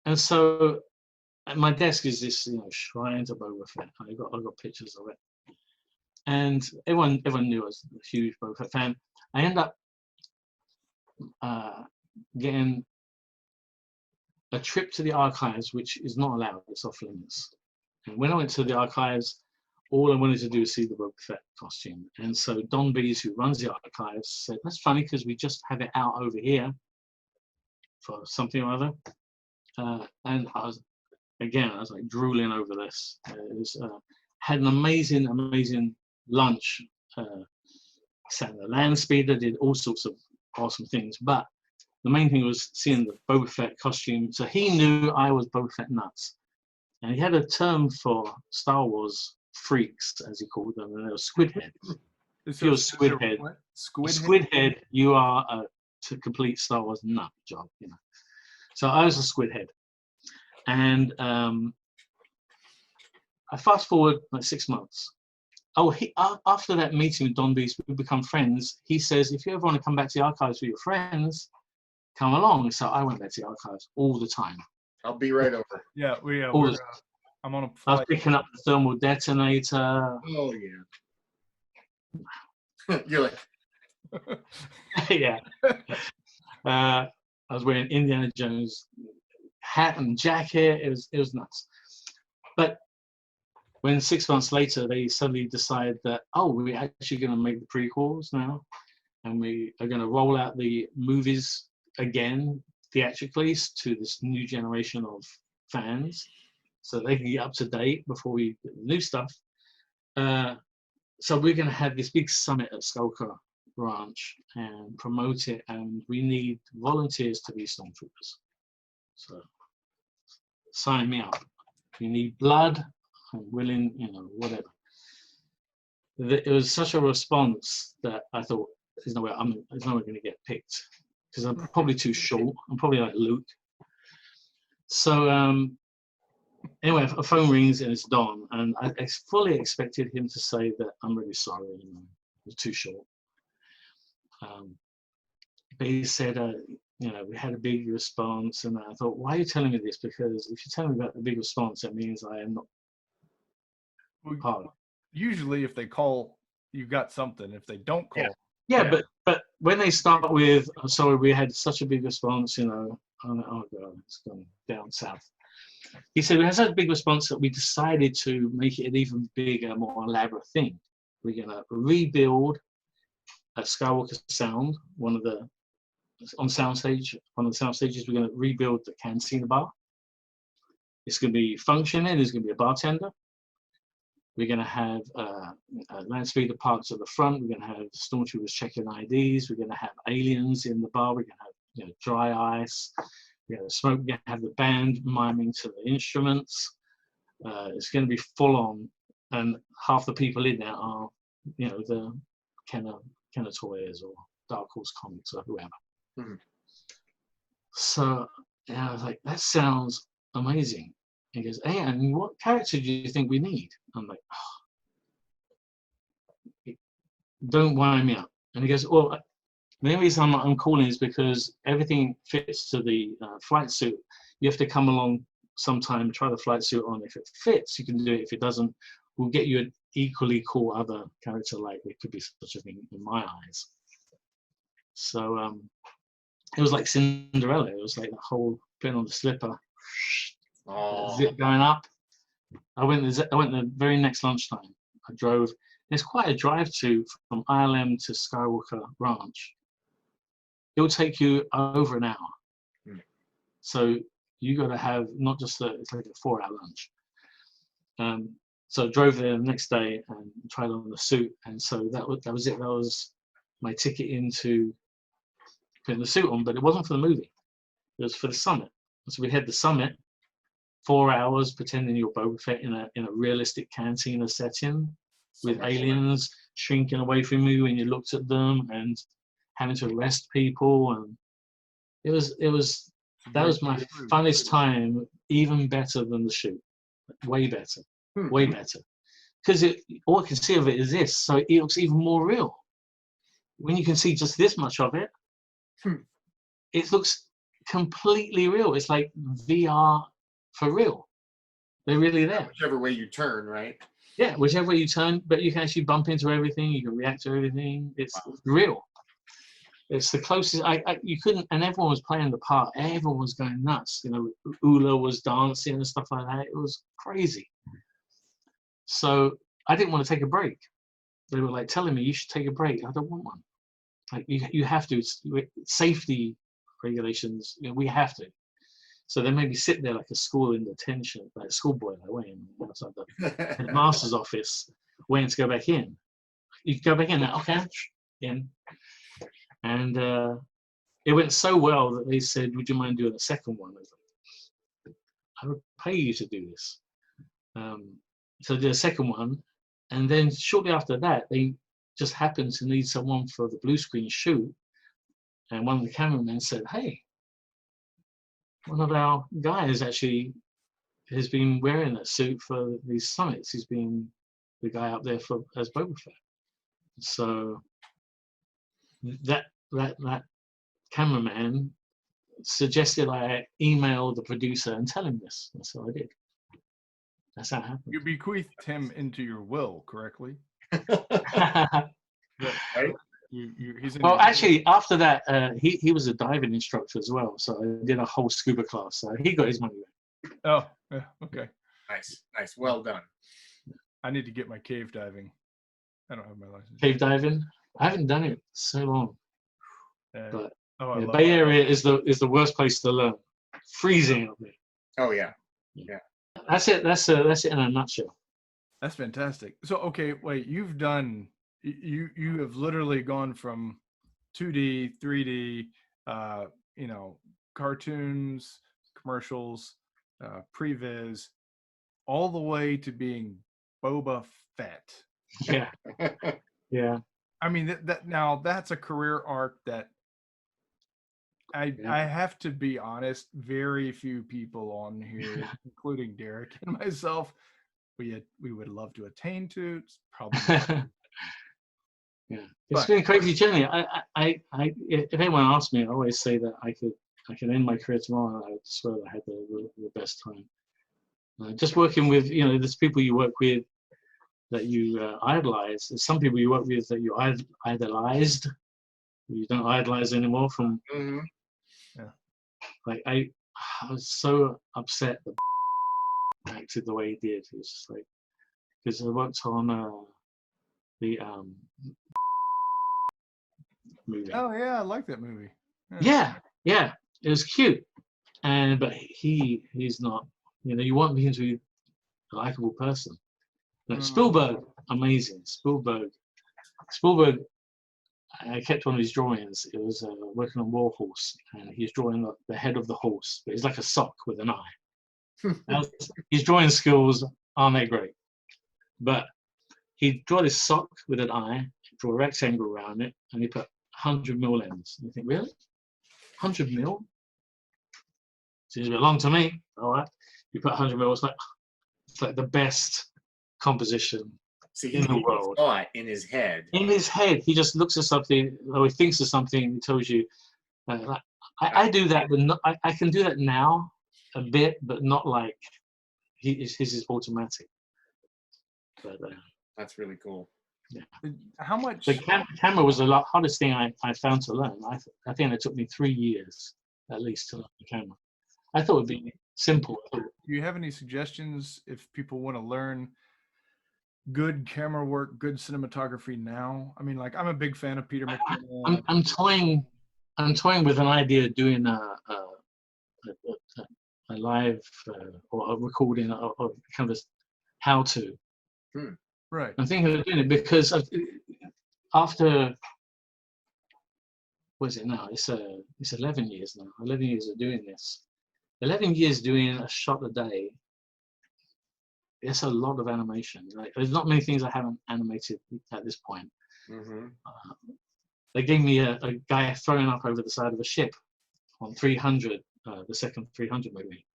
And so at my desk is this, you know, shrine to Boba Fett. I got pictures of it, and everyone knew I was a huge Boba Fett fan. I end up getting a trip to the archives, which is not allowed. It's off limits. And when I went to the archives, all I wanted to do was see the Boba Fett costume. And so Don Bees, who runs the archives, said, "That's funny because we just have it out over here for something or other." And I was like drooling over this. It was had an amazing lunch. Sat in the land speeder, did all sorts of awesome things, but the main thing was seeing the Boba Fett costume. So he knew I was Boba Fett nuts, and he had a term for Star Wars freaks, as he called them, and they were squid heads. If you're a squid head, you are a complete Star Wars nut job, you know. So I was a squid head, and I fast forward like 6 months. Oh, after that meeting with Don Beast, we become friends. He says, if you ever want to come back to the archives with your friends, come along. So I went back to the archives all the time. I'll be right over. Yeah, I'm on a flight. I was picking up the thermal detonator. Oh yeah. You're like, Yeah. I was wearing Indiana Jones hat and jacket. It was nuts. But when 6 months later they suddenly decide that, oh, we're actually going to make the prequels now, and we are going to roll out the movies again theatrically to this new generation of fans, so they can get up to date before we do the new stuff. So we're going to have this big summit at Skulker Ranch and promote it, and we need volunteers to be stormtroopers. So sign me up. We need blood. I'm willing, you know, whatever. It was such a response that I thought, there's no way I'm going to get picked because I'm probably too short. I'm probably like Luke. So anyway, a phone rings and it's Don, and I fully expected him to say that I'm really sorry, you know, it was too short. But he said, you know, we had a big response, and I thought, why are you telling me this? Because if you tell me about the big response, that means I am not part. Usually, if they call, you got something. If they don't call, yeah. But when they start with, oh, sorry, we had such a big response, you know, oh god, it's gone down south. He said we had such a big response that we decided to make it an even bigger, more elaborate thing. We're gonna rebuild a Skywalker Sound, on the soundstages. We're gonna rebuild the Cantina bar. It's gonna be functioning. There's gonna be a bartender. We're going to have land speeder parked at the front. We're going to have stormtroopers checking IDs. We're going to have aliens in the bar. We're going to have, you know, dry ice. We're going to smoke. We're going to have the band miming to the instruments. It's going to be full on, and half the people in there are, you know, the Kenner Toys or Dark Horse Comics or whoever. Mm-hmm. So yeah, I was like, that sounds amazing. He goes, hey, and what character do you think we need? I'm like, oh, don't wind me up. And he goes, well, the only reason I'm calling is because everything fits to the flight suit. You have to come along sometime, try the flight suit on. If it fits, you can do it. If it doesn't, we'll get you an equally cool other character. Like, there could be such a thing in my eyes. So it was like Cinderella. It was like the whole putting on the slipper, Oh, zip going up. I went the very next lunchtime. I drove. It's quite a drive from ILM to Skywalker Ranch. It will take you over an hour. Hmm. So you got to have not just it's like a 4-hour lunch. So I drove there the next day and tried on the suit, and so that was it. That was my ticket into putting the suit on, but it wasn't for the movie. It was for the summit. So we had the summit, 4 hours pretending you're Boba Fett in a realistic cantina setting with aliens shrinking away from you when you looked at them and having to arrest people, and that was my funnest time, even better than the shoot, way better, way better, because all I can see of it is this, so it looks even more real. When you can see just this much of it, it looks completely real. It's like VR for real. They're really there. Whichever way you turn, right? Yeah, whichever way you turn, but you can actually bump into everything. You can react to everything. It's real. It's the closest you couldn't, and everyone was playing the part. Everyone was going nuts. You know, Ula was dancing and stuff like that. It was crazy. So I didn't want to take a break. They were like telling me, "You should take a break." I don't want one. Like you have to. Safety regulations. You know, we have to. So they made me sit there like a school in detention, like a schoolboy, like waiting outside the headmaster's office, waiting to go back in. You can go back in now, okay, in. And it went so well that they said, "Would you mind doing a second one?" I was like, "I would pay you to do this." So I did a second one, and then shortly after that, they just happened to need someone for the blue screen shoot, and one of the cameramen said, "Hey, one of our guys actually has been wearing that suit for these summits. He's been the guy up there as Boba Fett." So that cameraman suggested I email the producer and tell him this. And so I did. That's how it happened. You bequeathed him into your will, correctly? Right? He's in Well, your- actually, after that, he was a diving instructor as well. So I did a whole scuba class. So he got his money back. Oh, yeah, okay. Nice. Well done. I need to get my cave diving. I don't have my license. Cave diving. I haven't done it so long. But I the love Bay it. Area is the worst place to learn. Freezing up there. Oh yeah. That's it. That's it in a nutshell. That's fantastic. So, okay, wait, you have literally gone from 2D, 3D, cartoons, commercials, previs, all the way to being Boba Fett. Yeah. Yeah. I mean, now that's a career arc that I have to be honest, very few people on here, including Derek and myself, we would love to attain to. It's probably not. Yeah, it's been a crazy journey. If anyone asks me, I always say that I can end my career tomorrow. I swear I had the best time. Just working with, there's people you work with that you idolize. There's some people you work with that you idolized. You don't idolize anymore. From like I was so upset that acted the way he did. It was just like, because I worked on the movie. Oh yeah, I like that movie. Yeah, it was cute, but he's not. You want him to be a likable person. No, Spielberg, amazing. Spielberg. I kept one of his drawings. It was working on War Horse, and he's drawing the head of the horse, but it's like a sock with an eye. His drawing skills aren't that great, but he drew this sock with an eye, drew a rectangle around it, and he put 100 mil lens. You think, really? 100 mil? Seems a bit long to me. All right. You put 100 mil, it's like the best composition in the world. Saw it in his head. In his head, he just looks at something, or he thinks of something, he tells you. I do that, but not, I can do that now a bit, but not like his is automatic. But that's really cool. How much? The camera was the hardest thing I found to learn. I think it took me 3 years at least to learn the camera. I thought it'd be simple. Do you have any suggestions if people want to learn good camera work, good cinematography now? I mean, like, I'm a big fan of Peter McKinnon. I'm toying with an idea of doing a live or a recording of kind of a how-to. Right. I'm thinking of doing it because after, what is it now? It's 11 years now. 11 years of doing this. 11 years doing a shot a day. It's a lot of animation. Like, there's not many things I haven't animated at this point. They gave me a guy throwing up over the side of a ship on 300, the second 300 movie.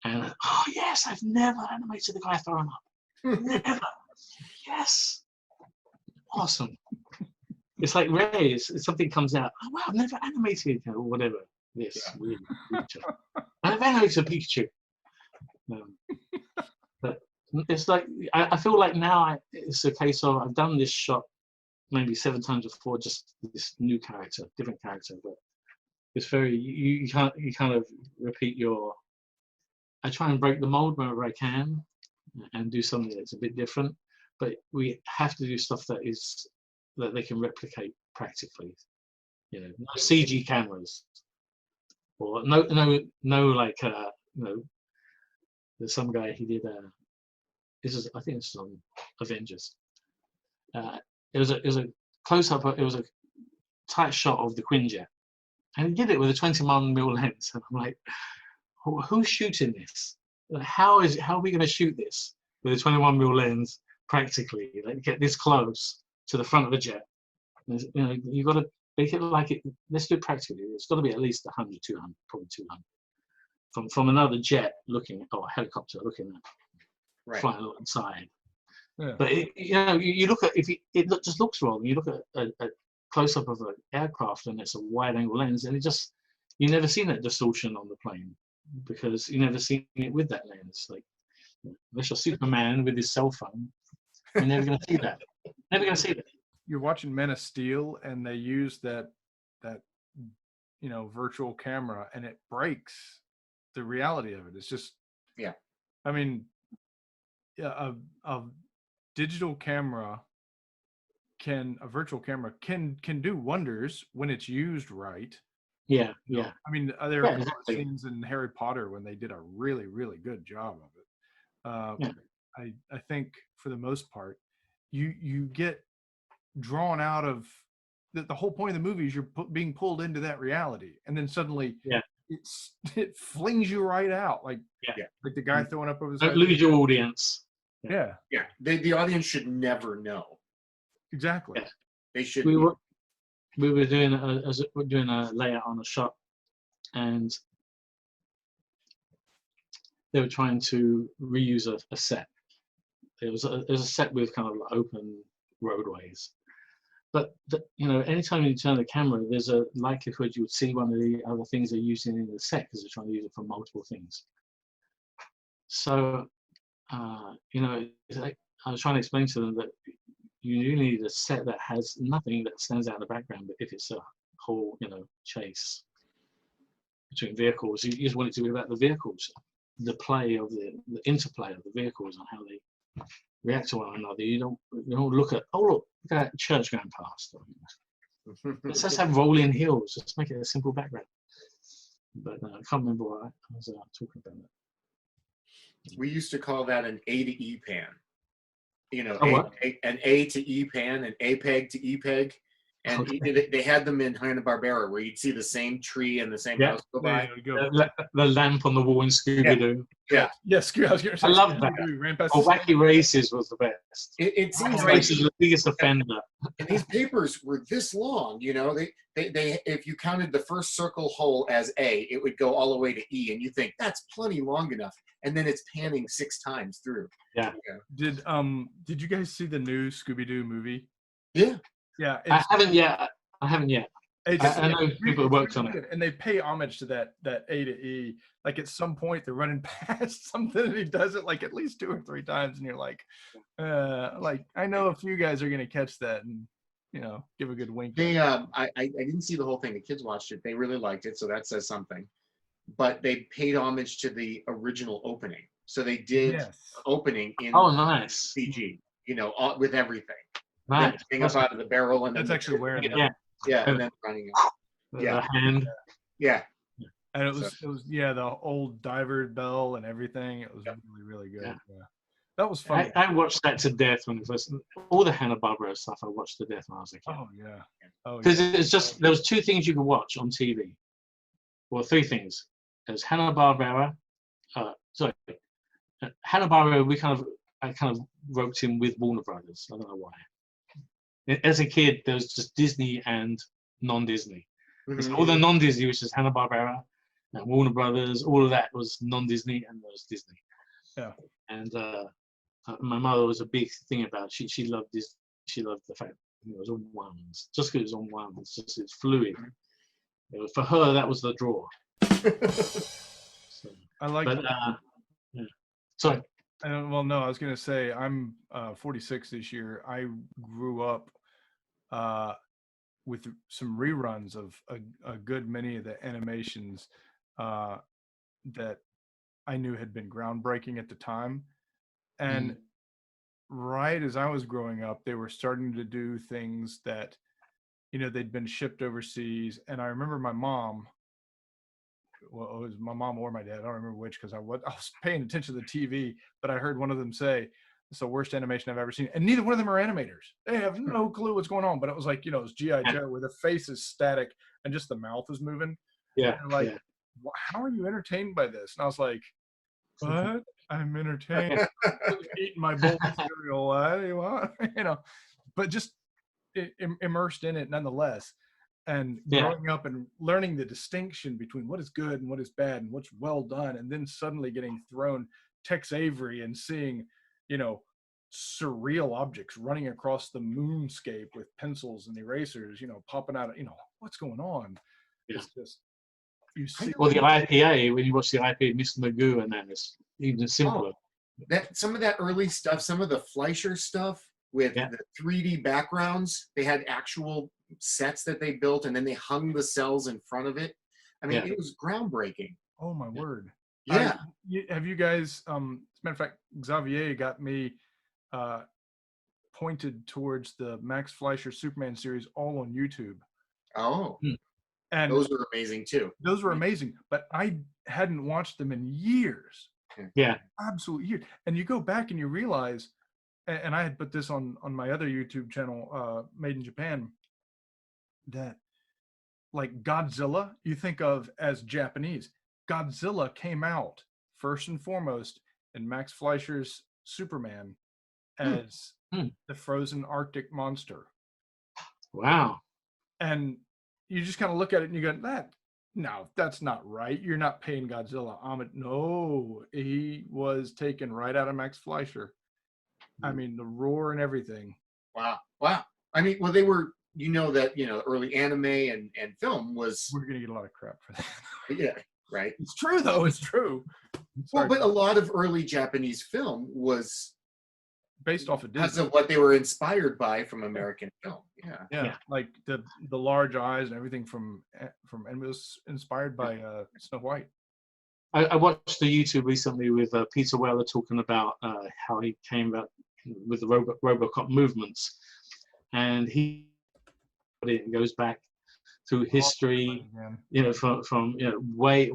And, oh yes, I've never animated the guy throwing up. Never. Yes. Awesome. It's like Ray, something comes out. Oh, wow, I've never animated or whatever. This weird creature. I've animated a Pikachu. But it's like, I feel like now it's a case of I've done this shot maybe 7 times before, just this new character, different character. But it's very, you kind of repeat your, I try and break the mold wherever I can and do something that's a bit different. But we have to do stuff that they can replicate practically. You know, no CG cameras, or no like there's some guy he did I think it's on Avengers. It was a close up. It was a tight shot of the Quinjet, and he did it with a 21mm lens. And I'm like, who's shooting this? How are we going to shoot this with a 21mm lens? Practically, like, get this close to the front of the jet. You know, you got to make it like it. Let's do it practically. It's got to be at least 100, 200, probably 200 from another jet looking, or a helicopter looking at, flying alongside. Yeah. But you look at, if it just looks wrong. You look at a close up of an aircraft and it's a wide angle lens, and you never seen that distortion on the plane because you never seen it with that lens. Like, unless you're Superman with his cell phone. You're never going to see that. Never going to see that. You're watching Men of Steel, and they use that virtual camera, and it breaks the reality of it. It's just, I mean, a digital camera a virtual camera can do wonders when it's used right. Yeah. I mean, there are scenes in Harry Potter when they did a really, really good job of it. I think for the most part, you get drawn out of the whole point of the movie is you're being pulled into that reality, and then suddenly it flings you right out, like the guy throwing up over the side. Don't lose your audience. Yeah. The audience should never know. Exactly. Yeah. They should. We were doing a layout on a shot, and they were trying to reuse a set. It was a set with kind of like open roadways, but anytime you turn the camera, there's a likelihood you would see one of the other things they're using in the set because they're trying to use it for multiple things. So, it's like I was trying to explain to them that you need a set that has nothing that stands out in the background, but if it's a whole, chase between vehicles, you just want it to be about the vehicles, the play of the interplay of the vehicles and how they react to one another. You don't look at, look at that church going past. Let's just have rolling hills. Just make it a simple background. But I can't remember what I was talking about. We used to call that an A to E pan. An A to E pan, an A peg to E peg. And they had them in Hanna-Barbera where you'd see the same tree and the same house go by. The lamp on the wall in Scooby-Doo. Yeah. I love that. Wacky Races was the best. It seems Wacky like Races was the biggest offender. And these papers were this long, They if you counted the first circle hole as A, it would go all the way to E, and you think that's plenty long enough. And then it's panning 6 times through. Yeah. Did you guys see the new Scooby-Doo movie? Yeah. Yeah. I haven't yet. I know people who worked on it. good. And they pay homage to that A to E. Like at some point they're running past something and he does it like at least 2 or 3 times, and you're like I know a few guys are gonna catch that and give a good wink. They I didn't see the whole thing. The kids watched it. They really liked it, so that says something. But they paid homage to the original opening. So they did opening in nice. CG, with everything. Nice. Thing up out of the barrel, and that's actually wearing it. Yeah, and then running out. The hand. Yeah. And it was the old diver bell and everything. It was really, really good. Yeah. That was fun. I watched that to death when it first. All the Hanna-Barbera stuff I watched to death when I was a kid. Oh yeah. Because it's just there was 2 things you could watch on TV. Well, 3 things. There's Hanna-Barbera. Hanna-Barbera. I kind of roped in with Warner Brothers. I don't know why. As a kid, there was just Disney and non-Disney. So all the non-Disney, which is Hanna-Barbera, and Warner Brothers, all of that was non-Disney, and there was Disney. Yeah. And my mother was a big thing about it. She loved this. She loved the fact it was on ones. Just because it was on ones, it's fluid. For her, that was the draw. So, I like. But sorry. Well, no, I was gonna say I'm 46 this year. I grew up with some reruns of a good many of the animations that I knew had been groundbreaking at the time. And right as I was growing up, they were starting to do things that, they'd been shipped overseas. And I remember my mom, well, it was my mom or my dad, I don't remember which, because I was paying attention to the TV, but I heard one of them say, it's the worst animation I've ever seen. And neither one of them are animators. They have no clue what's going on. But it was like, it's G.I. Joe where the face is static and just the mouth is moving. Yeah. And how are you entertained by this? And I was like, what? I'm entertained. Eating my bowl of cereal. What do you want? But just immersed in it nonetheless. And growing up and learning the distinction between what is good and what is bad and what's well done. And then suddenly getting thrown Tex Avery and seeing, surreal objects running across the moonscape with pencils and erasers, popping out, what's going on? Yeah. It's just, you see. Well, the IPA, when you watch the IPA, Mr. Magoo, and then it's even simpler. Some of that early stuff, some of the Fleischer stuff with the 3D backgrounds, they had actual sets that they built, and then they hung the cells in front of it. I mean, it was groundbreaking. Oh my word. Yeah. Have you guys, as a matter of fact, Xavier got me pointed towards the Max Fleischer Superman series all on YouTube. Oh. And those were amazing too. Those were amazing, but I hadn't watched them in years. Yeah. Absolute years. And you go back and you realize, and I had put this on my other YouTube channel, Made in Japan, that like Godzilla, you think of as Japanese. Godzilla came out first and foremost in Max Fleischer's Superman as the frozen Arctic monster. Wow. And you just kind of look at it and you go, that's not right. You're not paying Godzilla homage. No, he was taken right out of Max Fleischer. I mean, the roar and everything. Wow. I mean, well, they were, that, early anime and film was. We're going to get a lot of crap for that. Yeah, right. It's true, though. It's true. Well, but a lot of early Japanese film was based off of Disney. Because of what they were inspired by from American film. Yeah. Like the large eyes and everything from and it was inspired by Snow White. I watched the YouTube recently with Peter Weller talking about how he came about with the RoboCop movements, and he goes back through history, from way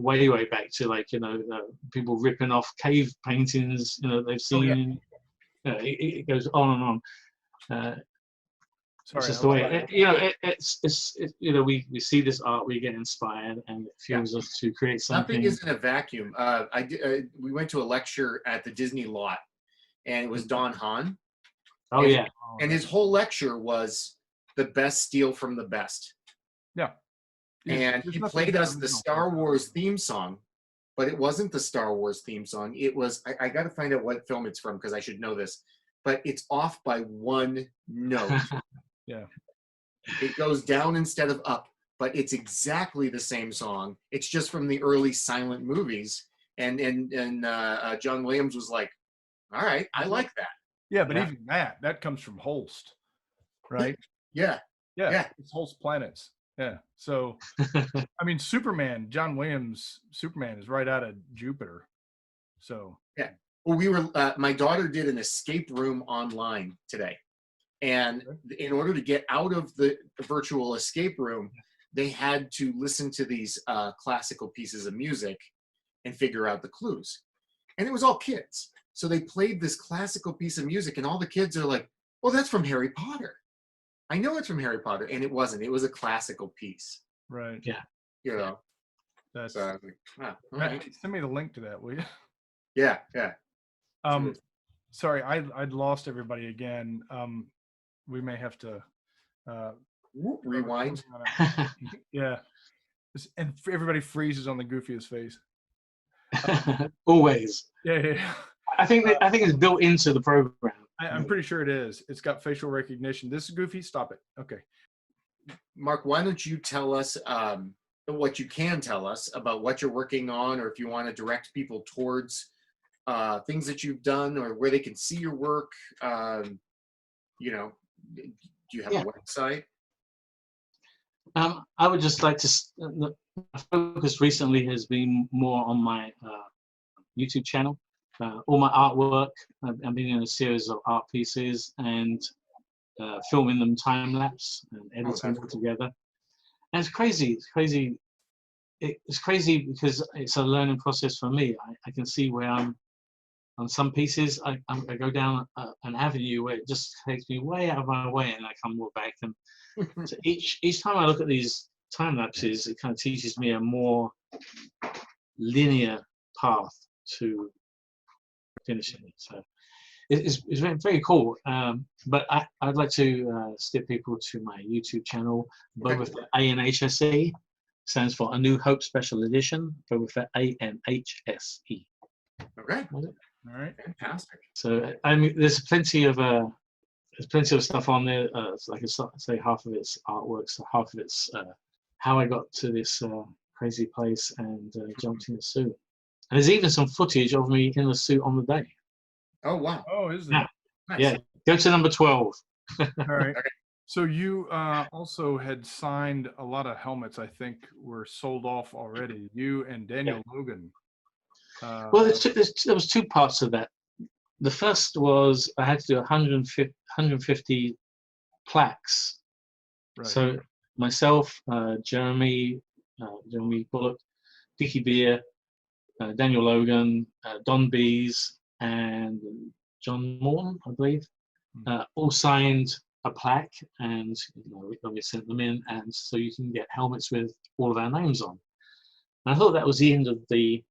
back to people ripping off cave paintings, they've seen. It goes on and on. It's just the way we see this art, we get inspired, and it fuels us to create something. Nothing is in a vacuum. We went to a lecture at the Disney lot, and it was Don Hahn. And his whole lecture was the best steal from the best. Yeah. And he played us the Star Wars theme song, but it wasn't the Star Wars theme song. It was, I got to find out what film it's from because I should know this, but it's off by one note. Yeah. It goes down instead of up. but it's exactly the same song. It's just from the early silent movies. And John Williams was like, all right, I like that. Yeah, but Yeah. even that comes from Holst, right? Yeah. Yeah, Yeah. it's Holst Planets. Yeah. So, I mean, Superman, John Williams, Superman is right out of Jupiter. So, Yeah. Well, we were, my daughter did an escape room online today. And in order to get out of the virtual escape room, they had to listen to these classical pieces of music and figure out the clues. And it was all kids. So they played this classical piece of music, and all the kids are like, well, that's from Harry Potter. I know it's from Harry Potter. And it wasn't. It was a classical piece. right. Yeah. You know? That's, So I was like, all Matt, right. send me the link to that, will you? Yeah, yeah. Sorry, I'd lost everybody again. We may have to Rewind. Yeah. And everybody freezes on the goofiest face. Always. Yeah. I think it's built into the program. I'm pretty sure it is. It's got facial recognition. This is goofy. Stop it. Okay. Mark, why don't you tell us what you can tell us about what you're working on, or if you want to direct people towards things that you've done, or where they can see your work. You know, do you have a website? I would just like to. My focus recently has been more on my YouTube channel. All my artwork. I've been in a series of art pieces and filming them time lapse and editing them together. And it's crazy. It's crazy. It's crazy because it's a learning process for me. I can see where I'm on some pieces. I go down an avenue where it just takes me way out of my way, and I come more back. And so each time I look at these time lapses, it kind of teaches me a more linear path to finishing it. So it's very, very cool. But I'd like to steer people to my YouTube channel, Boba Fett ANHSE. Stands for A New Hope Special Edition. Boba Fett ANHSE. Okay. All right. Fantastic. So I mean, there's plenty of stuff on there. Like I say, half of it's artwork, so half of it's how I got to this crazy place and jumped in the suit. And there's even some footage of me in the suit on the day. Oh wow. Oh, is there? Yeah. Nice. Yeah. Go to number 12. All right. Okay. So you also had signed a lot of helmets. I think were sold off already. You and Daniel Logan. Well, there was two parts of that. The first was I had to do 150 plaques. Right. So myself, Jeremy Bullock, Dickie Beer, Daniel Logan, Don Bees, and John Morton, I believe, all signed a plaque, and we sent them in, and so you can get helmets with all of our names on. And I thought that was the end of that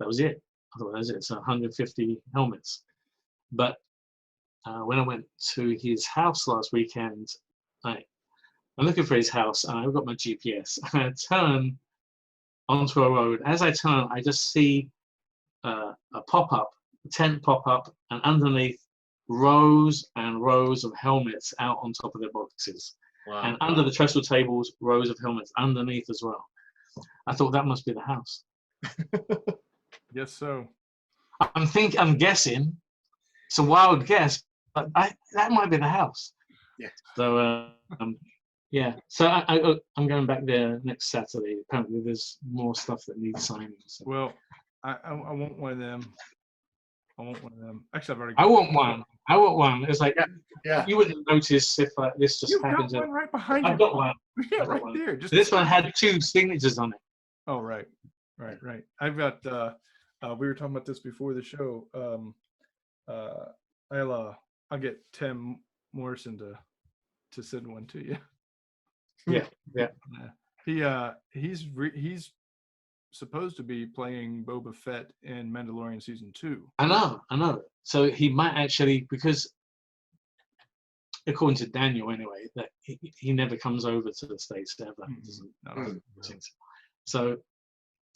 was it. I thought that was it. It's 150 helmets. But when I went to his house last weekend, I'm looking for his house, and I've got my GPS. And I turn onto a road. As I turn, I just see a pop-up, a tent pop-up, and underneath rows and rows of helmets out on top of their boxes. Wow. And under the trestle tables, rows of helmets underneath as well. I thought that must be the house. Yes, so. I'm guessing. It's a wild guess, but that might be the house. Yeah. So yeah. So I'm going back there next Saturday. Apparently, there's more stuff that needs signing. So. Well, I want one of them. I want one of them. Actually, I've already. I want one. I want one. It's like Yeah. you wouldn't notice if this just You've happened. got one right behind you. I've got one. Yeah, I've got right one. there. Just This one had 2 signatures on it. Oh, right. I've got. We were talking about this before the show. I'll get Tim Morrison to send one to you. Yeah. He's supposed to be playing Boba Fett in Mandalorian season 2. I know. So he might actually, because according to Daniel anyway, that he never comes over to the States ever. No. So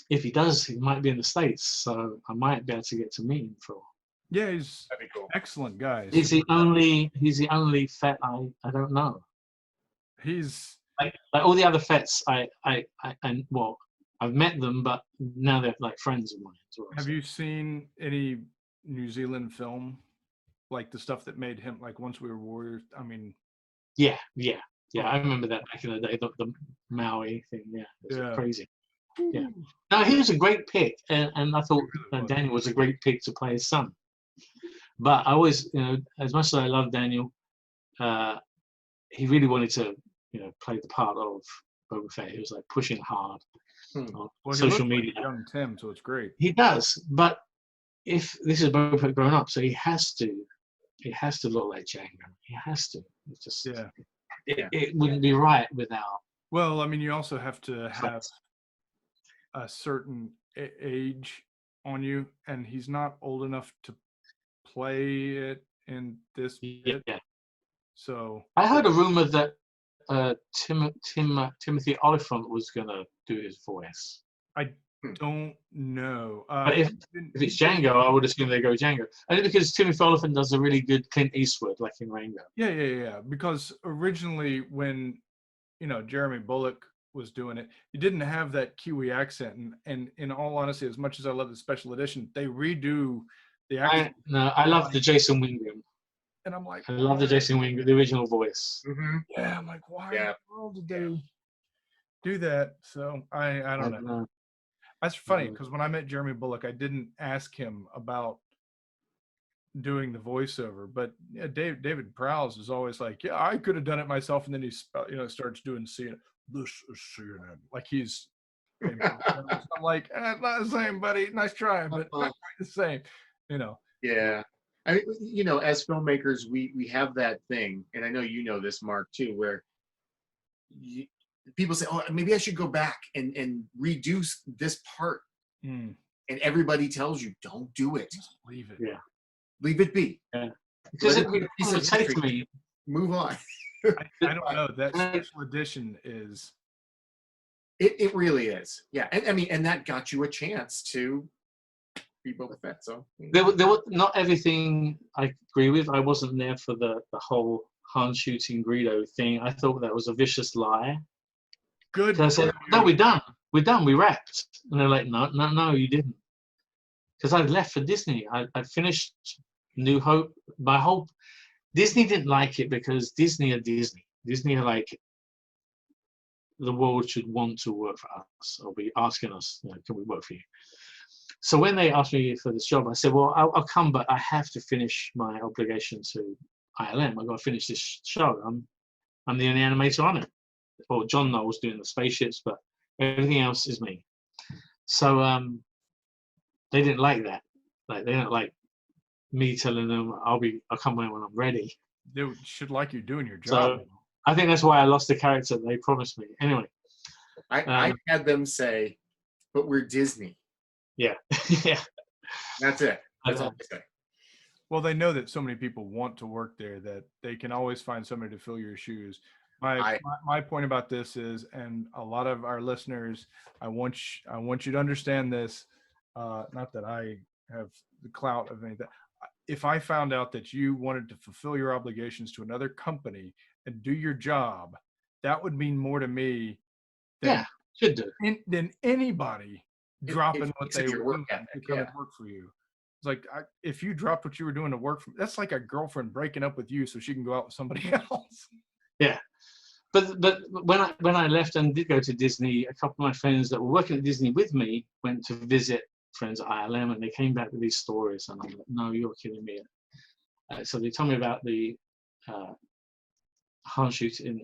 if he does, he might be in the States. So I might be able to get to meet him for. Yeah, he's That'd be cool. excellent guy. He's the only Fett I don't know. He's like all the other Fetts, and well, I've met them, but now they're like friends of mine as well. Have you seen any New Zealand film, like the stuff that made him like Once We Were Warriors? I mean, Yeah. I remember that back in the day, the Maui thing. Yeah, it was crazy. Yeah. No, he was a great pick, and I thought Daniel was a great pick to play his son. But I always, as much as I love Daniel, he really wanted to, play the part of Boba Fett. He was like pushing hard on well, social he looks media. like young Tim, so it's great. He does, but if this is Boba Fett growing up, so he has to look like Django. He has to. It's just it wouldn't be right without. Well, I mean, you also have to have a certain age on you, and he's not old enough to play it in this bit. Yeah. So I heard a rumor that Timothy Oliphant was gonna do his voice. I don't know. But if it's Django, I would assume they go Django. Only because Timothy Oliphant does a really good Clint Eastwood, like in Rango. Yeah. Because originally, when Jeremy Bulloch was doing it, he didn't have that Kiwi accent, and in all honesty, as much as I love the special edition, they redo the accent. I love the Jason Wingham. And I'm like, I love the Jason Wingham, the original voice. Mm-hmm. Yeah, I'm like, why in the world did they do that? So I don't know. That's funny because when I met Jeremy Bulloch, I didn't ask him about doing the voiceover, but David Prowse is always like, yeah, I could have done it myself, and then he starts doing CNN. This is CNN, like he's. I'm like, it's not the same, buddy. Nice try, but not quite the same, Yeah. I mean, as filmmakers, we have that thing, and I know you know this, Mark, too, where people say, oh, maybe I should go back and redo this part. And everybody tells you, don't do it. Just leave it. Yeah. Leave it be. Yeah. Because it would say to me, move on. I don't know. That special edition is. It really is. Yeah. And I mean, and that got you a chance to be Boba Fett. So there were not everything I agree with. I wasn't there for the whole Han shooting Greedo thing. I thought that was a vicious lie. Good. So I said, no, we're done, we wrapped. And they're like, no, you didn't. Because I'd left for Disney. I finished New Hope. Disney didn't like it because Disney are Disney. Disney are like, the world should want to work for us or be asking us, can we work for you? So when they asked me for this job, I said, well, I'll come, but I have to finish my obligation to ILM. I've got to finish this show. I'm the only animator on it. Well, John Knowles doing the spaceships, but everything else is me. So they didn't like that. Like they don't like me telling them I'll come when I'm ready. They should like you doing your job. So I think that's why I lost the character they promised me. Anyway, I had them say, "But we're Disney." Yeah, yeah. That's it. That's all they say. Well, they know that so many people want to work there that they can always find somebody to fill your shoes. My point about this is, and a lot of our listeners, I want you to understand this. Not that I have the clout of anything. If I found out that you wanted to fulfill your obligations to another company and do your job, that would mean more to me than, should do. Than anybody dropping what they were doing to come and work for you. It's like, if you dropped what you were doing to work for, that's like a girlfriend breaking up with you so she can go out with somebody else. Yeah. But when I left and did go to Disney, a couple of my friends that were working at Disney with me went to visit friends at ILM, and they came back with these stories, and I'm like, no, you're kidding me. So they told me about the Han shooting,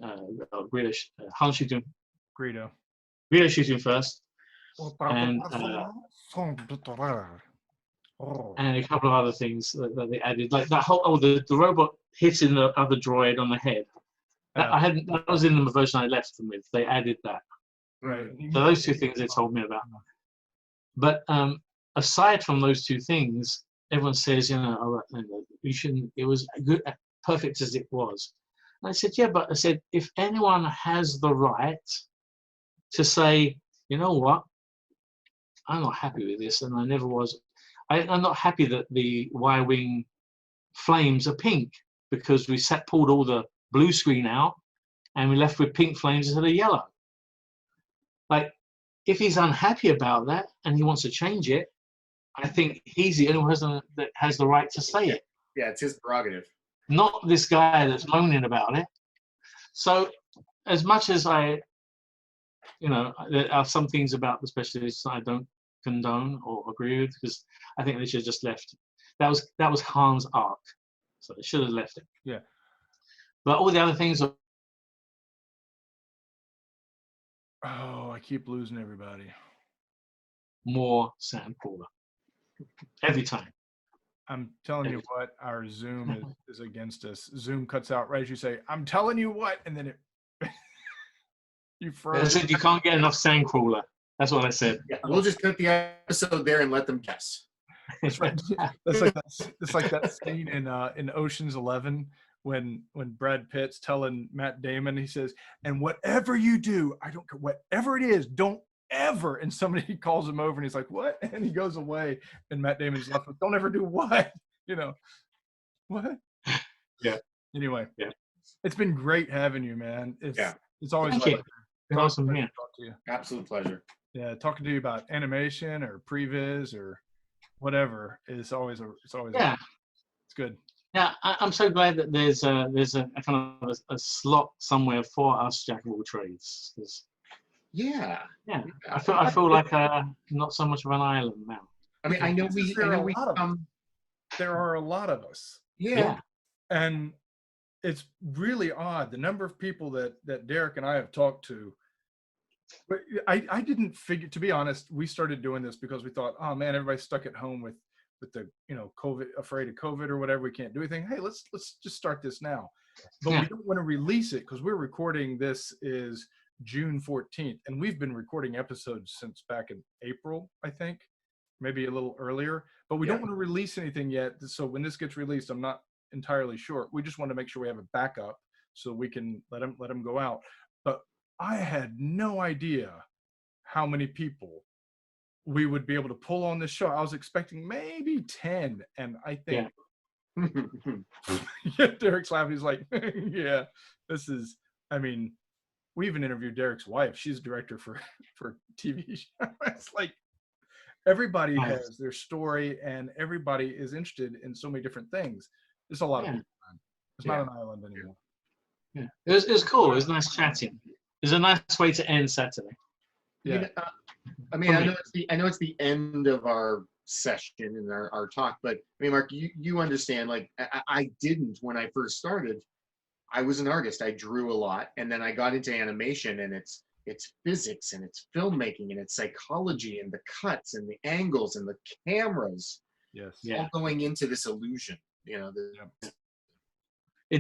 Greedo shooting first, and a couple of other things that they added, like that whole the robot hitting the other droid on the head. That was in the version I left them with. They added that. Right. So those two things they told me about. But aside from those two things, everyone says, you shouldn't. It was good, perfect as it was. And I said, yeah, but I said, if anyone has the right to say, you know what, I'm not happy with this, and I never was. I'm not happy that the Y-wing flames are pink because we pulled all the blue screen out and we're left with pink flames instead of yellow. Like, if he's unhappy about that and he wants to change it, I think he's the only person that has the right to say it. Yeah, it's his prerogative. Not this guy that's moaning about it. So, as much as there are some things about the specialists I don't condone or agree with, because I think they should have just left. That was Han's arc, so they should have left it. Yeah. But all the other things are. Oh, I keep losing everybody. More Sandcrawler every time. I'm telling you what, our Zoom is against us. Zoom cuts out right as you say, "I'm telling you what," and then it you I froze. said you can't get enough Sandcrawler. That's what I said. Yeah, we'll just cut the episode there and let them guess. That's right. It's like that scene in Ocean's 11 when Brad Pitt's telling Matt Damon, he says, "And whatever you do, I don't care, whatever it is, don't ever." And somebody calls him over and he's like, "What?" And he goes away and Matt Damon's left with, "Don't ever do what?" What? Yeah. Anyway. Yeah. It's been great having you, man. It's always Thank like you. Been awesome here. talk to you. Absolute pleasure. Yeah, talking to you about animation or previs or whatever is always Yeah. it's good. Yeah, I'm so glad that there's a kind of a slot somewhere for us jack of all trades. Yeah. Yeah, I feel like not so much of an island now. I mean, I know we There are a lot of us. yeah. And it's really odd the number of people that Derek and I have talked to. But I didn't figure, to be honest, we started doing this because we thought, oh man, everybody's stuck at home with the COVID, afraid of COVID or whatever, we can't do anything. Hey, let's just start this now. But we don't want to release it because we're recording this is June 14th, and we've been recording episodes since back in April, I think, maybe a little earlier. But we don't want to release anything yet. So when this gets released, I'm not entirely sure. We just want to make sure we have a backup so we can let them go out. But I had no idea how many people we would be able to pull on this show. I was expecting maybe 10, and I think Derek's laughing. He's like, yeah, this is, I mean, we even interviewed Derek's wife. She's a director for TV show. It's like everybody has their story and everybody is interested in so many different things. There's a lot of people. It's not an island anymore. Yeah, it was cool. It was nice chatting. It was a nice way to end Saturday. Yeah. I mean, I know it's the end of our session and our talk, but I mean, Mark, you understand, like I didn't when I first started. I was an artist. I drew a lot, and then I got into animation, and it's physics and it's filmmaking and it's psychology and the cuts and the angles and the cameras. Yes. All going into this illusion. It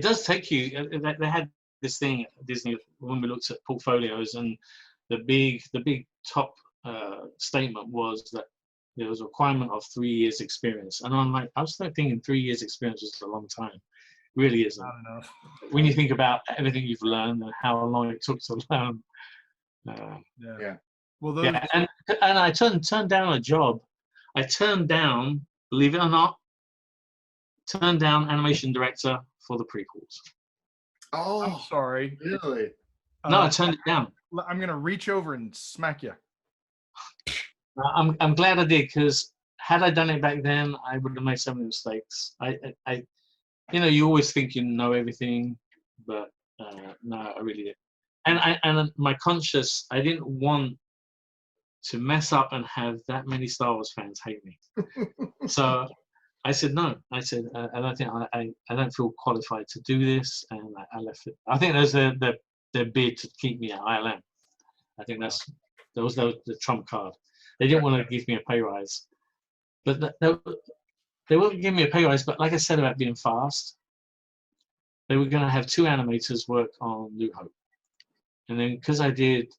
does take you. They had this thing at Disney when we looked at portfolios, and the big top statement was that there was a requirement of 3 years experience. And I'm like, I was thinking 3 years experience is a long time. It really isn't. I don't know. When you think about everything you've learned and how long it took to learn. Well, and I turned down a job. I turned down, believe it or not, animation director for the prequels. Oh, I'm sorry. Really? No, I turned it down. I'm gonna reach over and smack you. I'm glad I did, because had I done it back then, I would have made so many mistakes. I you always think you know everything, but no, I really did. And my conscience, I didn't want to mess up and have that many Star Wars fans hate me. So I said no. I said I don't think I don't feel qualified to do this, and I left it. I think there's their bid to keep me at ILM. I think that was the trump card. They didn't want to give me a pay rise, but they wouldn't give me a pay rise. But like I said about being fast, they were going to have 2 animators work on New Hope, and then because I did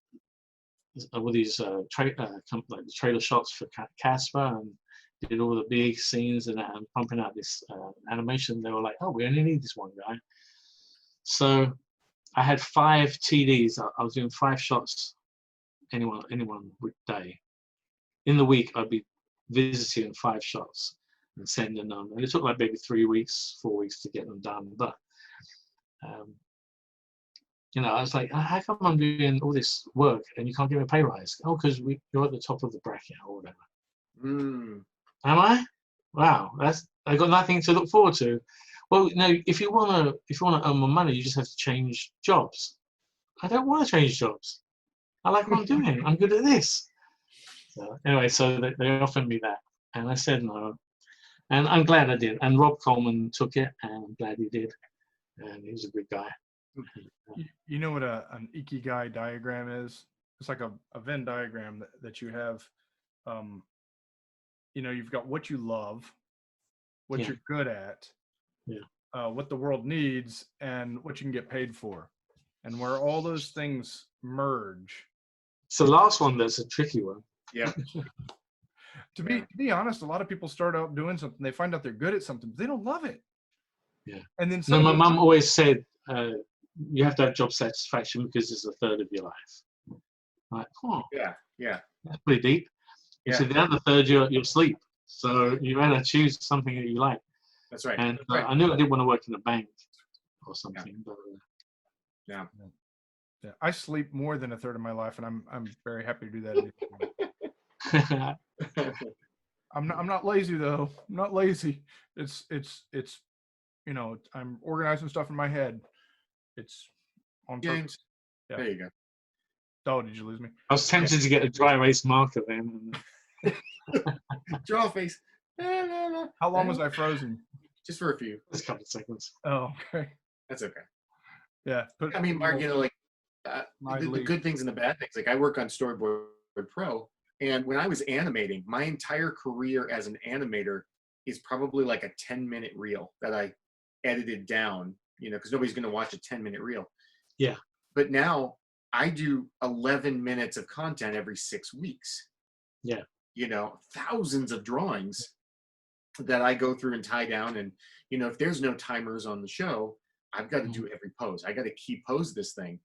all these like the trailer shots for Casper and did all the big scenes and pumping out this animation, they were like, oh, we only need this one guy. So I had 5 TDs. I was doing 5 shots anyone day. In the week, I'd be visiting 5 shots and sending them. And it took like maybe 3 weeks, 4 weeks to get them done. But You know, I was like, how come I'm doing all this work and you can't give me a pay rise? Oh, because you're at the top of the bracket or whatever. Mm. Am I? Wow, I got nothing to look forward to. Well, no, if you wanna earn more money, you just have to change jobs. I don't want to change jobs. I like what I'm doing. I'm good at this. So anyway, so they offered me that, and I said no, and I'm glad I did. And Rob Coleman took it, and I'm glad he did. And he was a good guy. You know what an ikigai diagram is? It's like a Venn diagram that you have. You know, you've got what you love, what Yeah. you're good at, what the world needs, and what you can get paid for. And where all those things merge. It's the last one that's a tricky one. Yeah. To be honest, a lot of people start out doing something, they find out they're good at something, but they don't love it. Yeah. And then No, my mum always said you have to have job satisfaction because it's a third of your life. Like, oh, Yeah. that's pretty deep. You said the other third you'll sleep. So you better choose something that you like. That's right. And That's right. I knew I did want to work in a bank or something. But, Yeah. I sleep more than a third of my life, and I'm very happy to do that. I'm not lazy though. I'm not lazy. It's you know, I'm organizing stuff in my head. It's on James. purpose. Yeah. There you go. Oh, did you lose me? I was tempted to get a dry erase marker then. Draw a face. How long was I frozen? Just for a few. Just a couple of seconds. Oh, okay. That's okay. Yeah. I mean, Mark, you know, like the good things and the bad things. Like I work on Storyboard Pro, and when I was animating, my entire career as an animator is probably like a 10-minute reel that I edited down, you know, because nobody's going to watch a 10-minute reel. Yeah. But now I do 11 minutes of content every 6 weeks. Yeah. You know, thousands of drawings that I go through and tie down. And, you know, if there's no timers on the show, I've got to do every pose. I got to key pose this thing.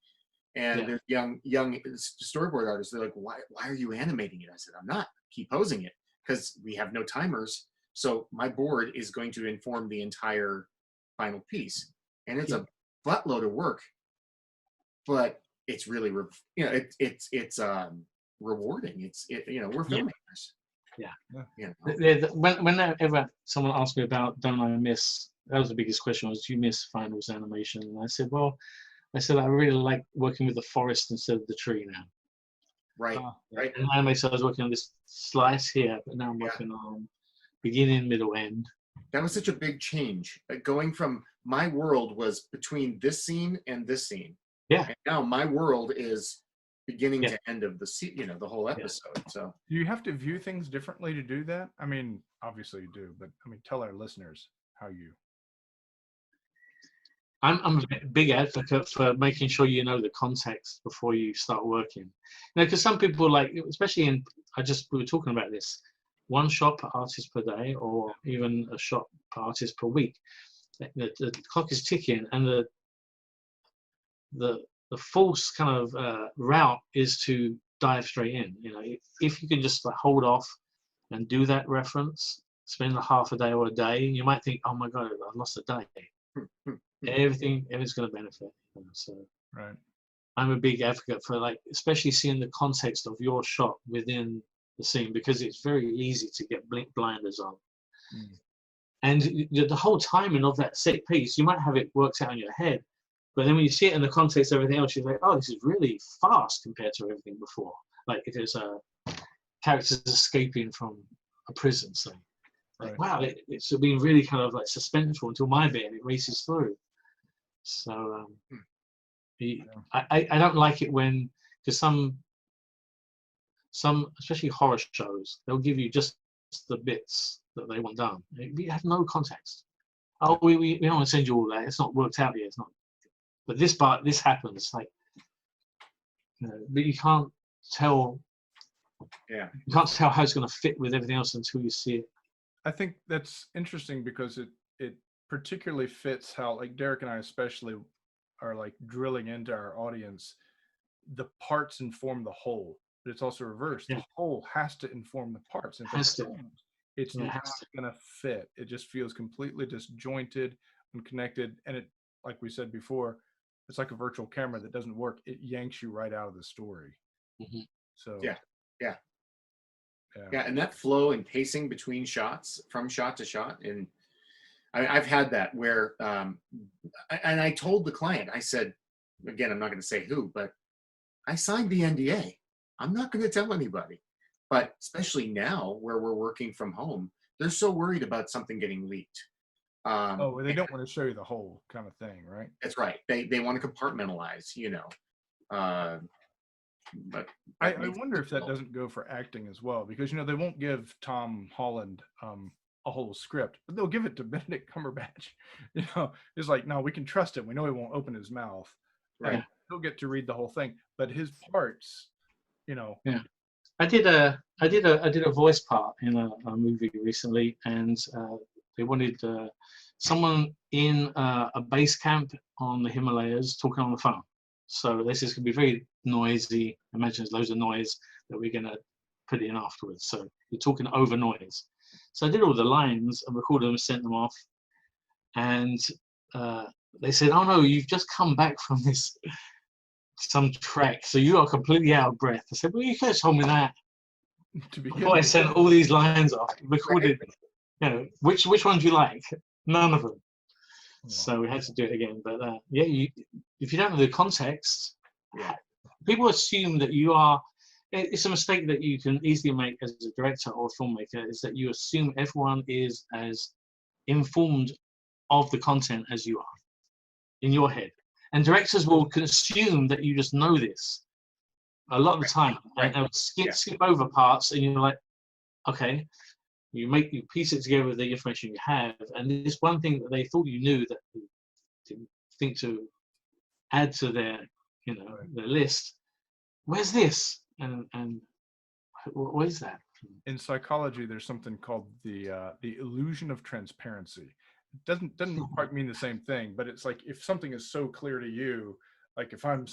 And there's young storyboard artists. They're like, why are you animating it? I said, I'm not. Keep posing it because we have no timers. So my board is going to inform the entire final piece, and it's a buttload of work. But it's really, you know, it's rewarding. You know, we're filmmakers. Yeah. You know? Whenever someone asked me about don't I miss, that was the biggest question was, do you miss finals animation? And I said, well, I really like working with the forest instead of the tree now. Right. Right. And Animator, I was working on this slice here, but now I'm working on beginning, middle, end. That was such a big change. Going from my world was between this scene and this scene. Yeah. And now my world is beginning to end of the scene, you know, the whole episode. So do you have to view things differently to do that? I mean, obviously you do, but I mean, tell our listeners how you. I'm a big advocate for making sure you know the context before you start working. You know, because some people like, especially we were talking about this, one shot per artist per day, or even a shot per artist per week. The clock is ticking, and the false kind of route is to dive straight in. You know, if you can just like hold off and do that reference, spend a half a day or a day, you might think, oh my god, I lost a day. Everything's going to benefit. You know, so right. I'm a big advocate for like, especially seeing the context of your shot within the scene, because it's very easy to get blinders on. And the whole timing of that set piece, you might have it worked out in your head, but then when you see it in the context of everything else, you're like, oh, this is really fast compared to everything before. Like if there's characters escaping from a prison, say, like, wow, it's been really kind of like suspenseful until my bit and it races through. So I don't like it when, because some especially horror shows, they'll give you just the bits that they want done. You have no context. Oh, we don't want to send you all that. It's not worked out yet. It's not. But this happens. Like, you know, but you can't tell. Yeah. You can't tell how it's going to fit with everything else until you see it. I think that's interesting because it particularly fits how, like, Derek and I especially are like drilling into our audience. The parts inform the whole, but it's also reversed. The whole has to inform the parts. And it's not going to fit. It just feels completely disjointed, unconnected. And it, like we said before, it's like a virtual camera that doesn't work. It yanks you right out of the story. Mhm. So Yeah. yeah. Yeah, and that flow and pacing between shots, from shot to shot, and I've had that where, and I told the client, I said, again, I'm not going to say who, but I signed the NDA. I'm not going to tell anybody. But especially now, where we're working from home, they're so worried about something getting leaked. Oh, well, they don't want to show you the whole kind of thing, right? That's right. They want to compartmentalize, you know. But I that makes wonder it if that doesn't go for acting as well, because they won't give Tom Holland a whole script, but they'll give it to Benedict Cumberbatch. It's like, no, we can trust him. We know he won't open his mouth, right. and he'll get to read the whole thing. But his parts, Yeah. I did a voice part in a movie recently, and they wanted someone in a base camp on the Himalayas talking on the phone. So this is going to be very noisy. I imagine there's loads of noise that we're going to put in afterwards. So you're talking over noise. So I did all the lines and recorded them, sent them off, and they said, "Oh no, you've just come back from some trek, so you are completely out of breath." I said, "Well, you could have told me that to begin before I with. sent all these lines off, recorded. Which ones do you like? None of them." So we had to do it again. But yeah, if you don't know the context, people assume that you are. It's a mistake that you can easily make as a director or filmmaker, is that you assume everyone is as informed of the content as you are in your head. And directors will assume that you just know this a lot of the time, and they'll skip over parts, and you're like, okay, you piece it together with the information you have, and this one thing that they thought you knew that they didn't think to add to their their list. Where's this? And what is that? In psychology, there's something called the illusion of transparency. It doesn't quite mean the same thing, but it's like, if something is so clear to you, like if I'm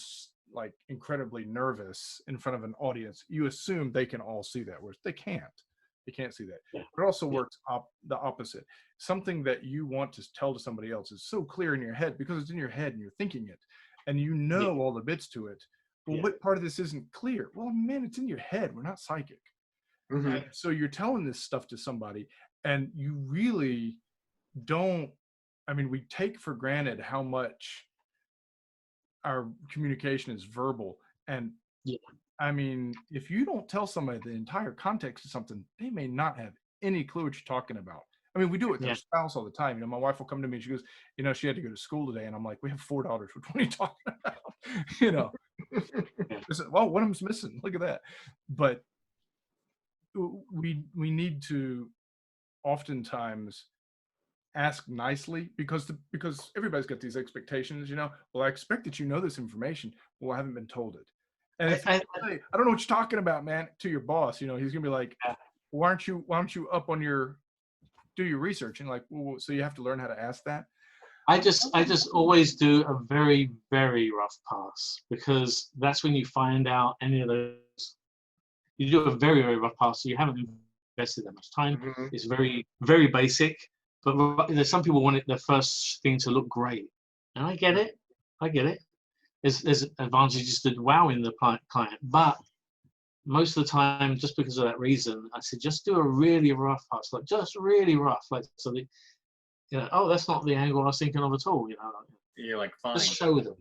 like incredibly nervous in front of an audience, you assume they can all see that, whereas they can't. They can't see that. Yeah. But it also works the opposite. Something that you want to tell to somebody else is so clear in your head because it's in your head and you're thinking it, and all the bits to it. Well, what part of this isn't clear? Well, man, it's in your head. We're not psychic. And so you're telling this stuff to somebody, and you really don't. I mean, we take for granted how much our communication is verbal. And I mean, if you don't tell somebody the entire context of something, they may not have any clue what you're talking about. I mean, we do it with their spouse all the time. My wife will come to me and she goes, she had to go to school today. And I'm like, we have 4 daughters. What are you talking about? I said, well, one of them's missing. Look at that. But we need to oftentimes ask nicely, because everybody's got these expectations. Well, I expect that you know this information. Well, I haven't been told it. And I don't know what you're talking about, man, to your boss, he's gonna be like, why aren't you up on do your research? And like, well, so you have to learn how to ask that. I just always do a very, very rough pass, because that's when you find out any of those. You do a very, very rough pass, so you haven't invested that much time. It's very, very basic, but there's some people want their first thing to look great, and I get it. There's advantages to wowing the client, but most of the time, just because of that reason, I said just do a really rough pass, like just really rough, like so that oh, that's not the angle I was thinking of at all. You're like, fine. Just show them.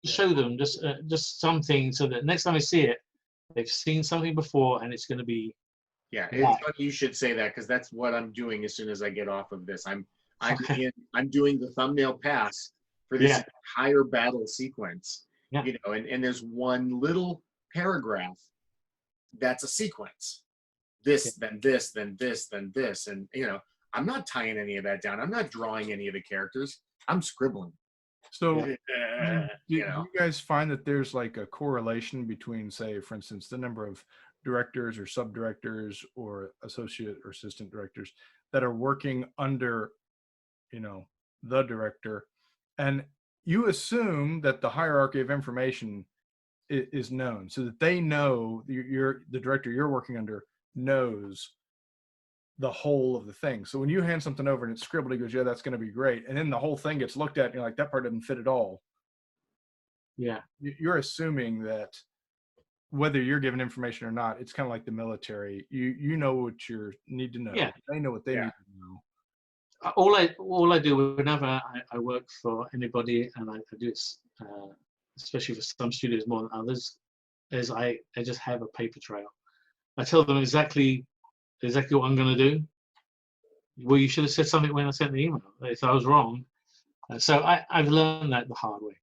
Show them just something, so that next time they see it, they've seen something before, and it's going to be. Yeah, it's funny you should say that, because that's what I'm doing as soon as I get off of this. I'm doing the thumbnail pass for this entire battle sequence. And there's one little paragraph that's a sequence. This, then this, then this, then this, and I'm not tying any of that down. I'm not drawing any of the characters. I'm scribbling. So do you guys find that there's like a correlation between, say, for instance, the number of directors or sub-directors or associate or assistant directors that are working under, the director, and you assume that the hierarchy of information is known, so that they know the director you're working under knows the whole of the thing. So when you hand something over and it's scribbled, he goes, yeah, that's going to be great. And then the whole thing gets looked at and you're like, that part doesn't fit at all. Yeah. You're assuming that whether you're given information or not, it's kind of like the military. You know what you need to know. Yeah. They know what they Yeah. need to know. All I do whenever I work for anybody, and I do it, especially for some studios more than others, is I just have a paper trail. I tell them exactly what I'm going to do. Well, you should have said something when I sent the email if I was wrong. So I've learned that the hard way.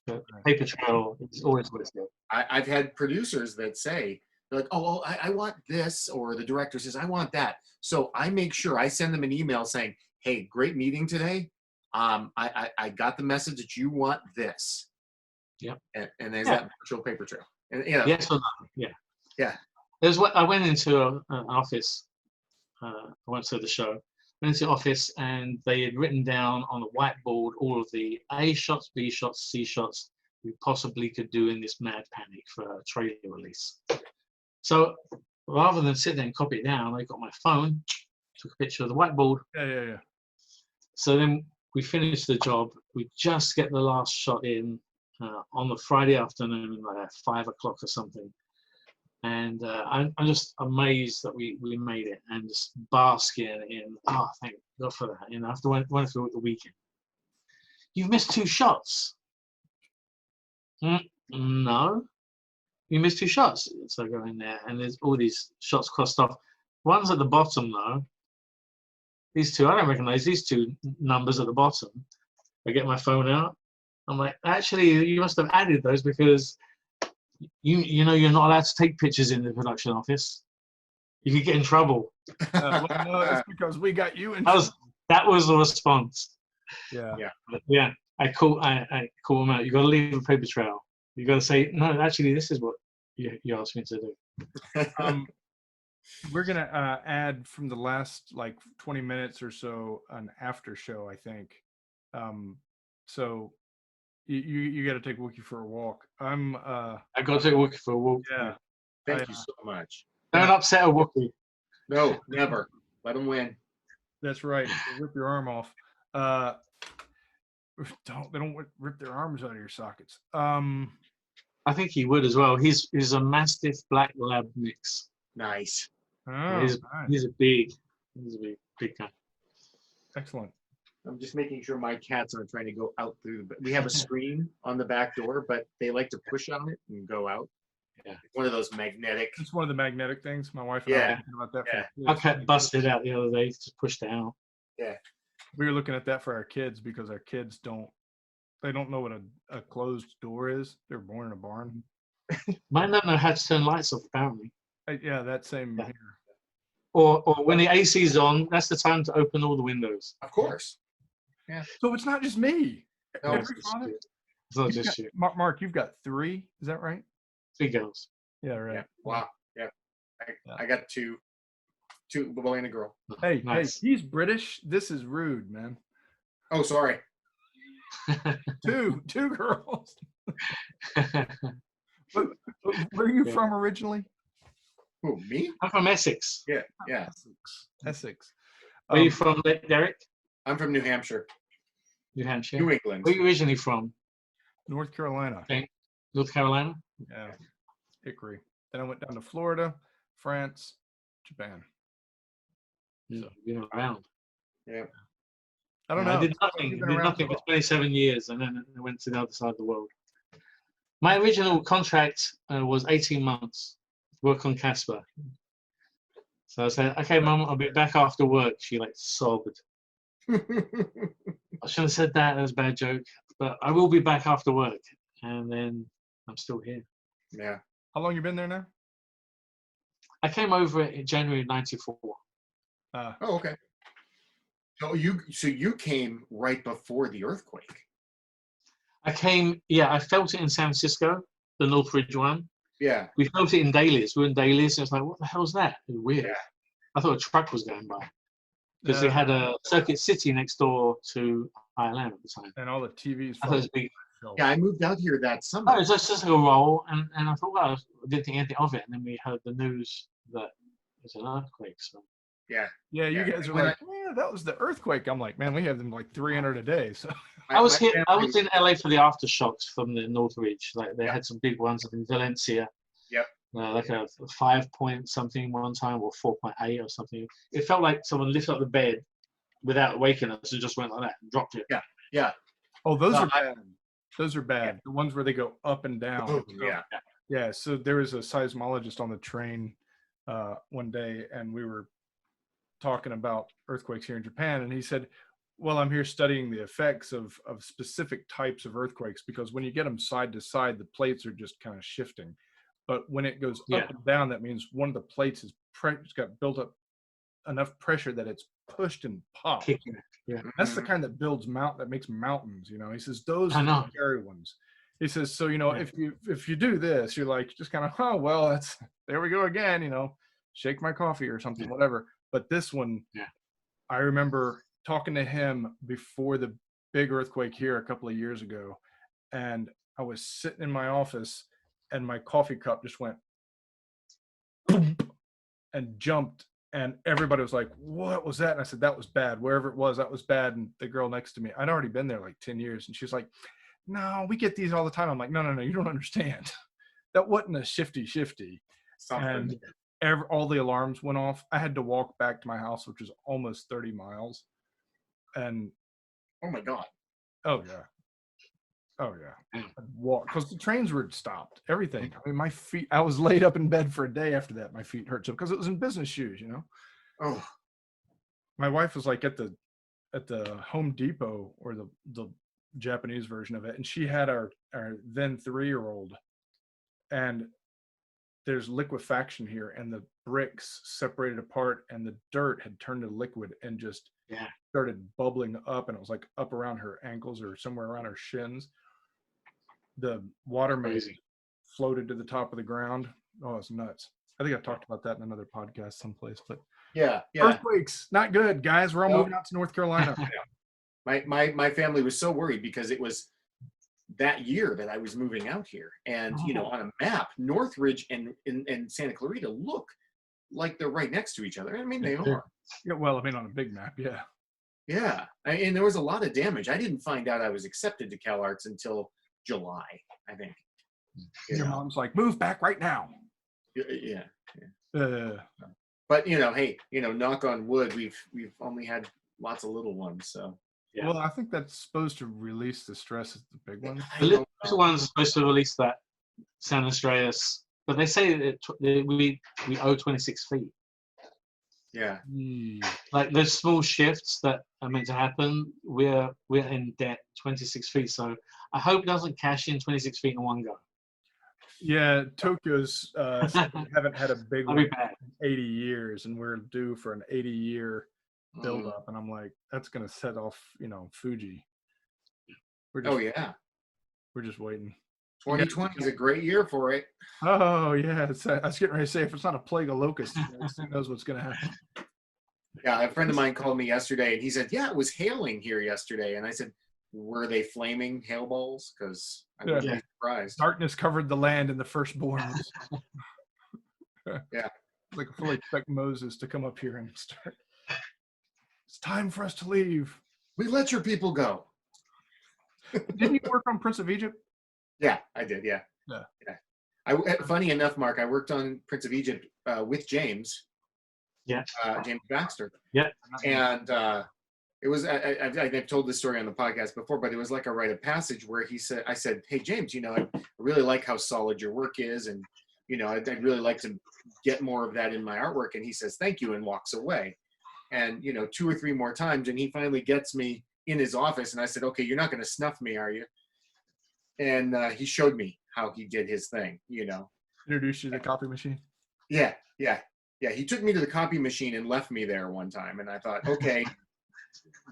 But paper trail is always what it's good. I've had producers that say, they're like, oh, I want this, or the director says, I want that. So I make sure I send them an email saying, hey, great meeting today. I got the message that you want this. Yep. And there's that virtual paper trail. And Yes or no? Yeah. Yeah. There's what I went into an office. I went to the show. Went into the office, and they had written down on a whiteboard all of the A shots, B shots, C shots we possibly could do in this mad panic for a trailer release. So rather than sit there and copy it down, I got my phone, took a picture of the whiteboard. Yeah. So then we finished the job. We just get the last shot in on the Friday afternoon, like at 5 o'clock or something. And I'm just amazed that we made it, and just basking in, oh, thank God for that. You know, after went through the weekend. You've missed 2 shots. No, you missed 2 shots. So I go in there, and there's all these shots crossed off. One's at the bottom, though. These 2, I don't recognize these 2 numbers at the bottom. I get my phone out. I'm like, actually, you must have added those because you know you're not allowed to take pictures in the production office. You could get in trouble. Well, no, it's because we got you in. That was the response. Yeah. But yeah. I call them out. You got to leave a paper trail. You got to say, no, actually, this is what you asked me to do. We're gonna add from the last like 20 minutes or so an after show, I think. So you got to take Wookie for a walk. I got to take Wookie for a walk. Yeah. Thank you so much. Don't upset a Wookie. No, never. Let him win. That's right. Rip your arm off. They don't rip their arms out of your sockets. I think he would as well. He's a Mastiff Black Lab mix. Nice. Oh, he's a big guy. Excellent. I'm just making sure my cats aren't trying to go out through the. We have a screen on the back door, but they like to push on it and go out. Yeah. It's one of those magnetic. It's one of the magnetic things. My wife and I were thinking about that. Yeah. My cat busted out the other day. Just pushed it out. Yeah. We were looking at that for our kids because our kids don't know what a closed door is. They're born in a barn. Mine don't know how to turn lights off, apparently. Yeah, that same here. Or when the AC's on, that's the time to open all the windows. Of course. Yeah. So it's not just me. No, It's not just you. Mark, you've got 3. Is that right? 3 girls. Yeah, right. Yeah. Wow. Yeah. I got two, a boy and a girl. Hey, Nice. hey, he's British. This is rude, man. Oh, sorry. 2 girls. Where are you from originally? Who, me? I'm from Essex. Yeah. Essex. Where are you from, Derek? I'm from New Hampshire. New Hampshire. New England. Where are you originally from? North Carolina. Okay. North Carolina? Yeah. Hickory. Then I went down to Florida, France, Japan. So, you're not around. Yeah. I don't know. I did nothing for 27 years, and then I went to the other side of the world. My original contract was 18 months, work on Casper. So I said, okay, Mum, I'll be back after work. She like sobbed. I shouldn't have said that. That was a bad joke. But I will be back after work. And then I'm still here. Yeah. How long you been there now? I came over in January '94. Oh, okay. So you came right before the earthquake. I felt it in San Francisco, the Northridge one. Yeah. We felt it in Dailies. We were in Dailies, and it's like, what the hell's that? It was weird. Yeah. I thought a truck was going by. Because they had a Circuit City next door to ILM at the time. And all the TVs. I thought it was big. Yeah, I moved out here that summer. Oh, it was just like a roll, and I thought, well, I didn't think anything of it. And then we heard the news that there's an earthquake. So. Yeah. Yeah, you guys are like, yeah, that was the earthquake. I'm like, man, we have them like 300 a day. So I was my here. I family- was in LA for the aftershocks from the Northridge. Like they had some big ones in Valencia. Yep. Like a 5 point something one time, or 4.8 or something. It felt like someone lifted up the bed without waking us and just went like that and dropped it. Yeah. Oh, those No, are bad. Those are bad. The ones where they go up and down. Oh, yeah. Yeah. So there was a seismologist on the train one day, and we were talking about earthquakes here in Japan, and he said, well, I'm here studying the effects of specific types of earthquakes, because when you get them side to side, the plates are just kind of shifting. But when it goes up and down, that means one of the plates is it's got built up enough pressure that it's pushed and popped. Kicking it. Yeah. That's the kind that that makes mountains. He says those I are know. the scary ones. He says, so if you do this, you're like just kind of, oh well, there we go again. Shake my coffee or something, whatever. But this one, I remember talking to him before the big earthquake here a couple of years ago, and I was sitting in my office, and my coffee cup just went boom and jumped, and everybody was like, what was that? And I said, that was bad. Wherever it was, that was bad. And the girl next to me, I'd already been there like 10 years, and she's like, no, we get these all the time. I'm like, no, you don't understand. That wasn't a shifty. Something. And all the alarms went off. I had to walk back to my house, which was almost 30 miles. And Oh my God. oh yeah, I'd walk because the trains were stopped. Everything. I mean, my feet. I was laid up in bed for a day after that. My feet hurt so because it was in business shoes. Oh. My wife was like at the Home Depot, or the Japanese version of it, and she had our then 3-year-old, and there's liquefaction here, and the bricks separated apart, and the dirt had turned to liquid and just started bubbling up, and it was like up around her ankles or somewhere around her shins. The water maze floated to the top of the ground. Oh, it's nuts. I think I've talked about that in another podcast someplace, but Yeah. earthquakes, not good, guys. We're all moving out to North Carolina. My family was so worried because it was that year that I was moving out here, and on a map, Northridge and Santa Clarita look like they're right next to each other. I mean, they are. Yeah, well, I mean, on a big map, yeah. Yeah, and there was a lot of damage. I didn't find out I was accepted to CalArts until July, I think. Your mom's like, move back right now. Yeah. Uh, But hey, knock on wood, we've only had lots of little ones, so. Yeah. Well, I think that's supposed to release the stress of the big one. The little ones are supposed to release that San Andreas, but they say that we owe 26 feet. Yeah. Like those small shifts that are meant to happen, we're in debt 26 feet. So I hope it doesn't cash in 26 feet in one go. Yeah, Tokyo's haven't had a big one That'd be in bad. 80 years, and we're due for an 80-year buildup. And I'm like, that's going to set off, Fuji. Oh yeah. We're just waiting. 2020 is a great year for it. Oh yeah, I was getting ready to say, if it's not a plague of locusts, who knows what's going to happen. Yeah, a friend of mine called me yesterday, and he said, "Yeah, it was hailing here yesterday." And I said, "Were they flaming hail balls? Because I wouldn't be surprised." Darkness covered the land, and the firstborn. Yeah. Like I fully expect Moses to come up here and start. It's time for us to leave. We let your people go. Didn't you work on Prince of Egypt? Yeah, I did. Yeah. Funny enough, Mark, I worked on Prince of Egypt with James. Yeah. James Baxter. Yeah. And it was, I've told this story on the podcast before, but it was like a rite of passage where I said, "Hey, James, I really like how solid your work is. And, I'd really like to get more of that in my artwork." And he says, "Thank you," and walks away. And, 2 or 3 more times. And he finally gets me in his office. And I said, "Okay, you're not going to snuff me, are you?" And he showed me how he did his thing, Introduced you to the copy machine. Yeah. He took me to the copy machine and left me there one time. And I thought, okay,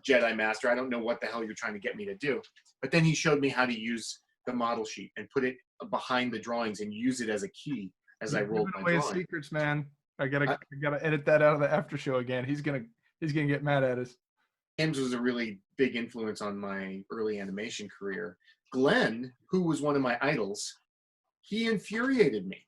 Jedi Master, I don't know what the hell you're trying to get me to do. But then he showed me how to use the model sheet and put it behind the drawings and use it as a key as I rolled my away his drawing. secrets, man. I gotta edit that out of the after show again. He's gonna get mad at us. James was a really big influence on my early animation career. Glenn, who was one of my idols, he infuriated me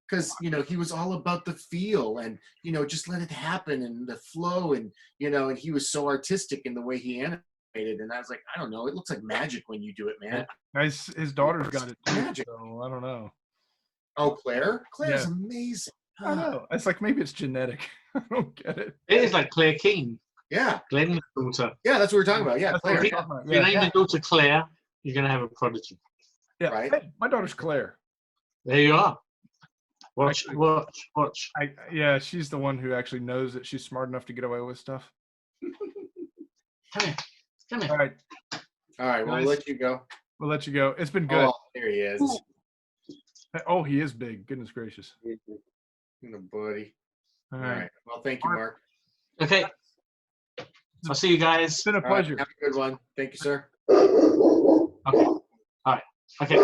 because, he was all about the feel and, just let it happen and the flow and, and he was so artistic in the way he animated. and I was like, I don't know, it looks like magic when you do it, man. His daughter's got it too, Magic. so I don't know. Oh, Claire? Claire's Yeah. amazing. I know. It's like maybe it's genetic. I don't get it. It is like Claire Keane, Yeah, Glenn's daughter. yeah, that's what we're talking about. Yeah, That's what Claire. we're If talking about. you name Yeah. your daughter Claire, you're going to have a prodigy. Yeah. Right. Hey, my daughter's Claire. There you are. Watch. Yeah, she's the one who actually knows that she's smart enough to get away with stuff. Come here. Come here. All right, All right, well, Guys. we'll let you go. we'll let you go. It's been good. Oh, there he is. Oh, he is big. Goodness gracious. Buddy. All All right. right. Well, thank you, Mark. Okay. I'll see you guys. It's been a All right, pleasure. have a good one. Thank you, sir. Okay. All right. Okay.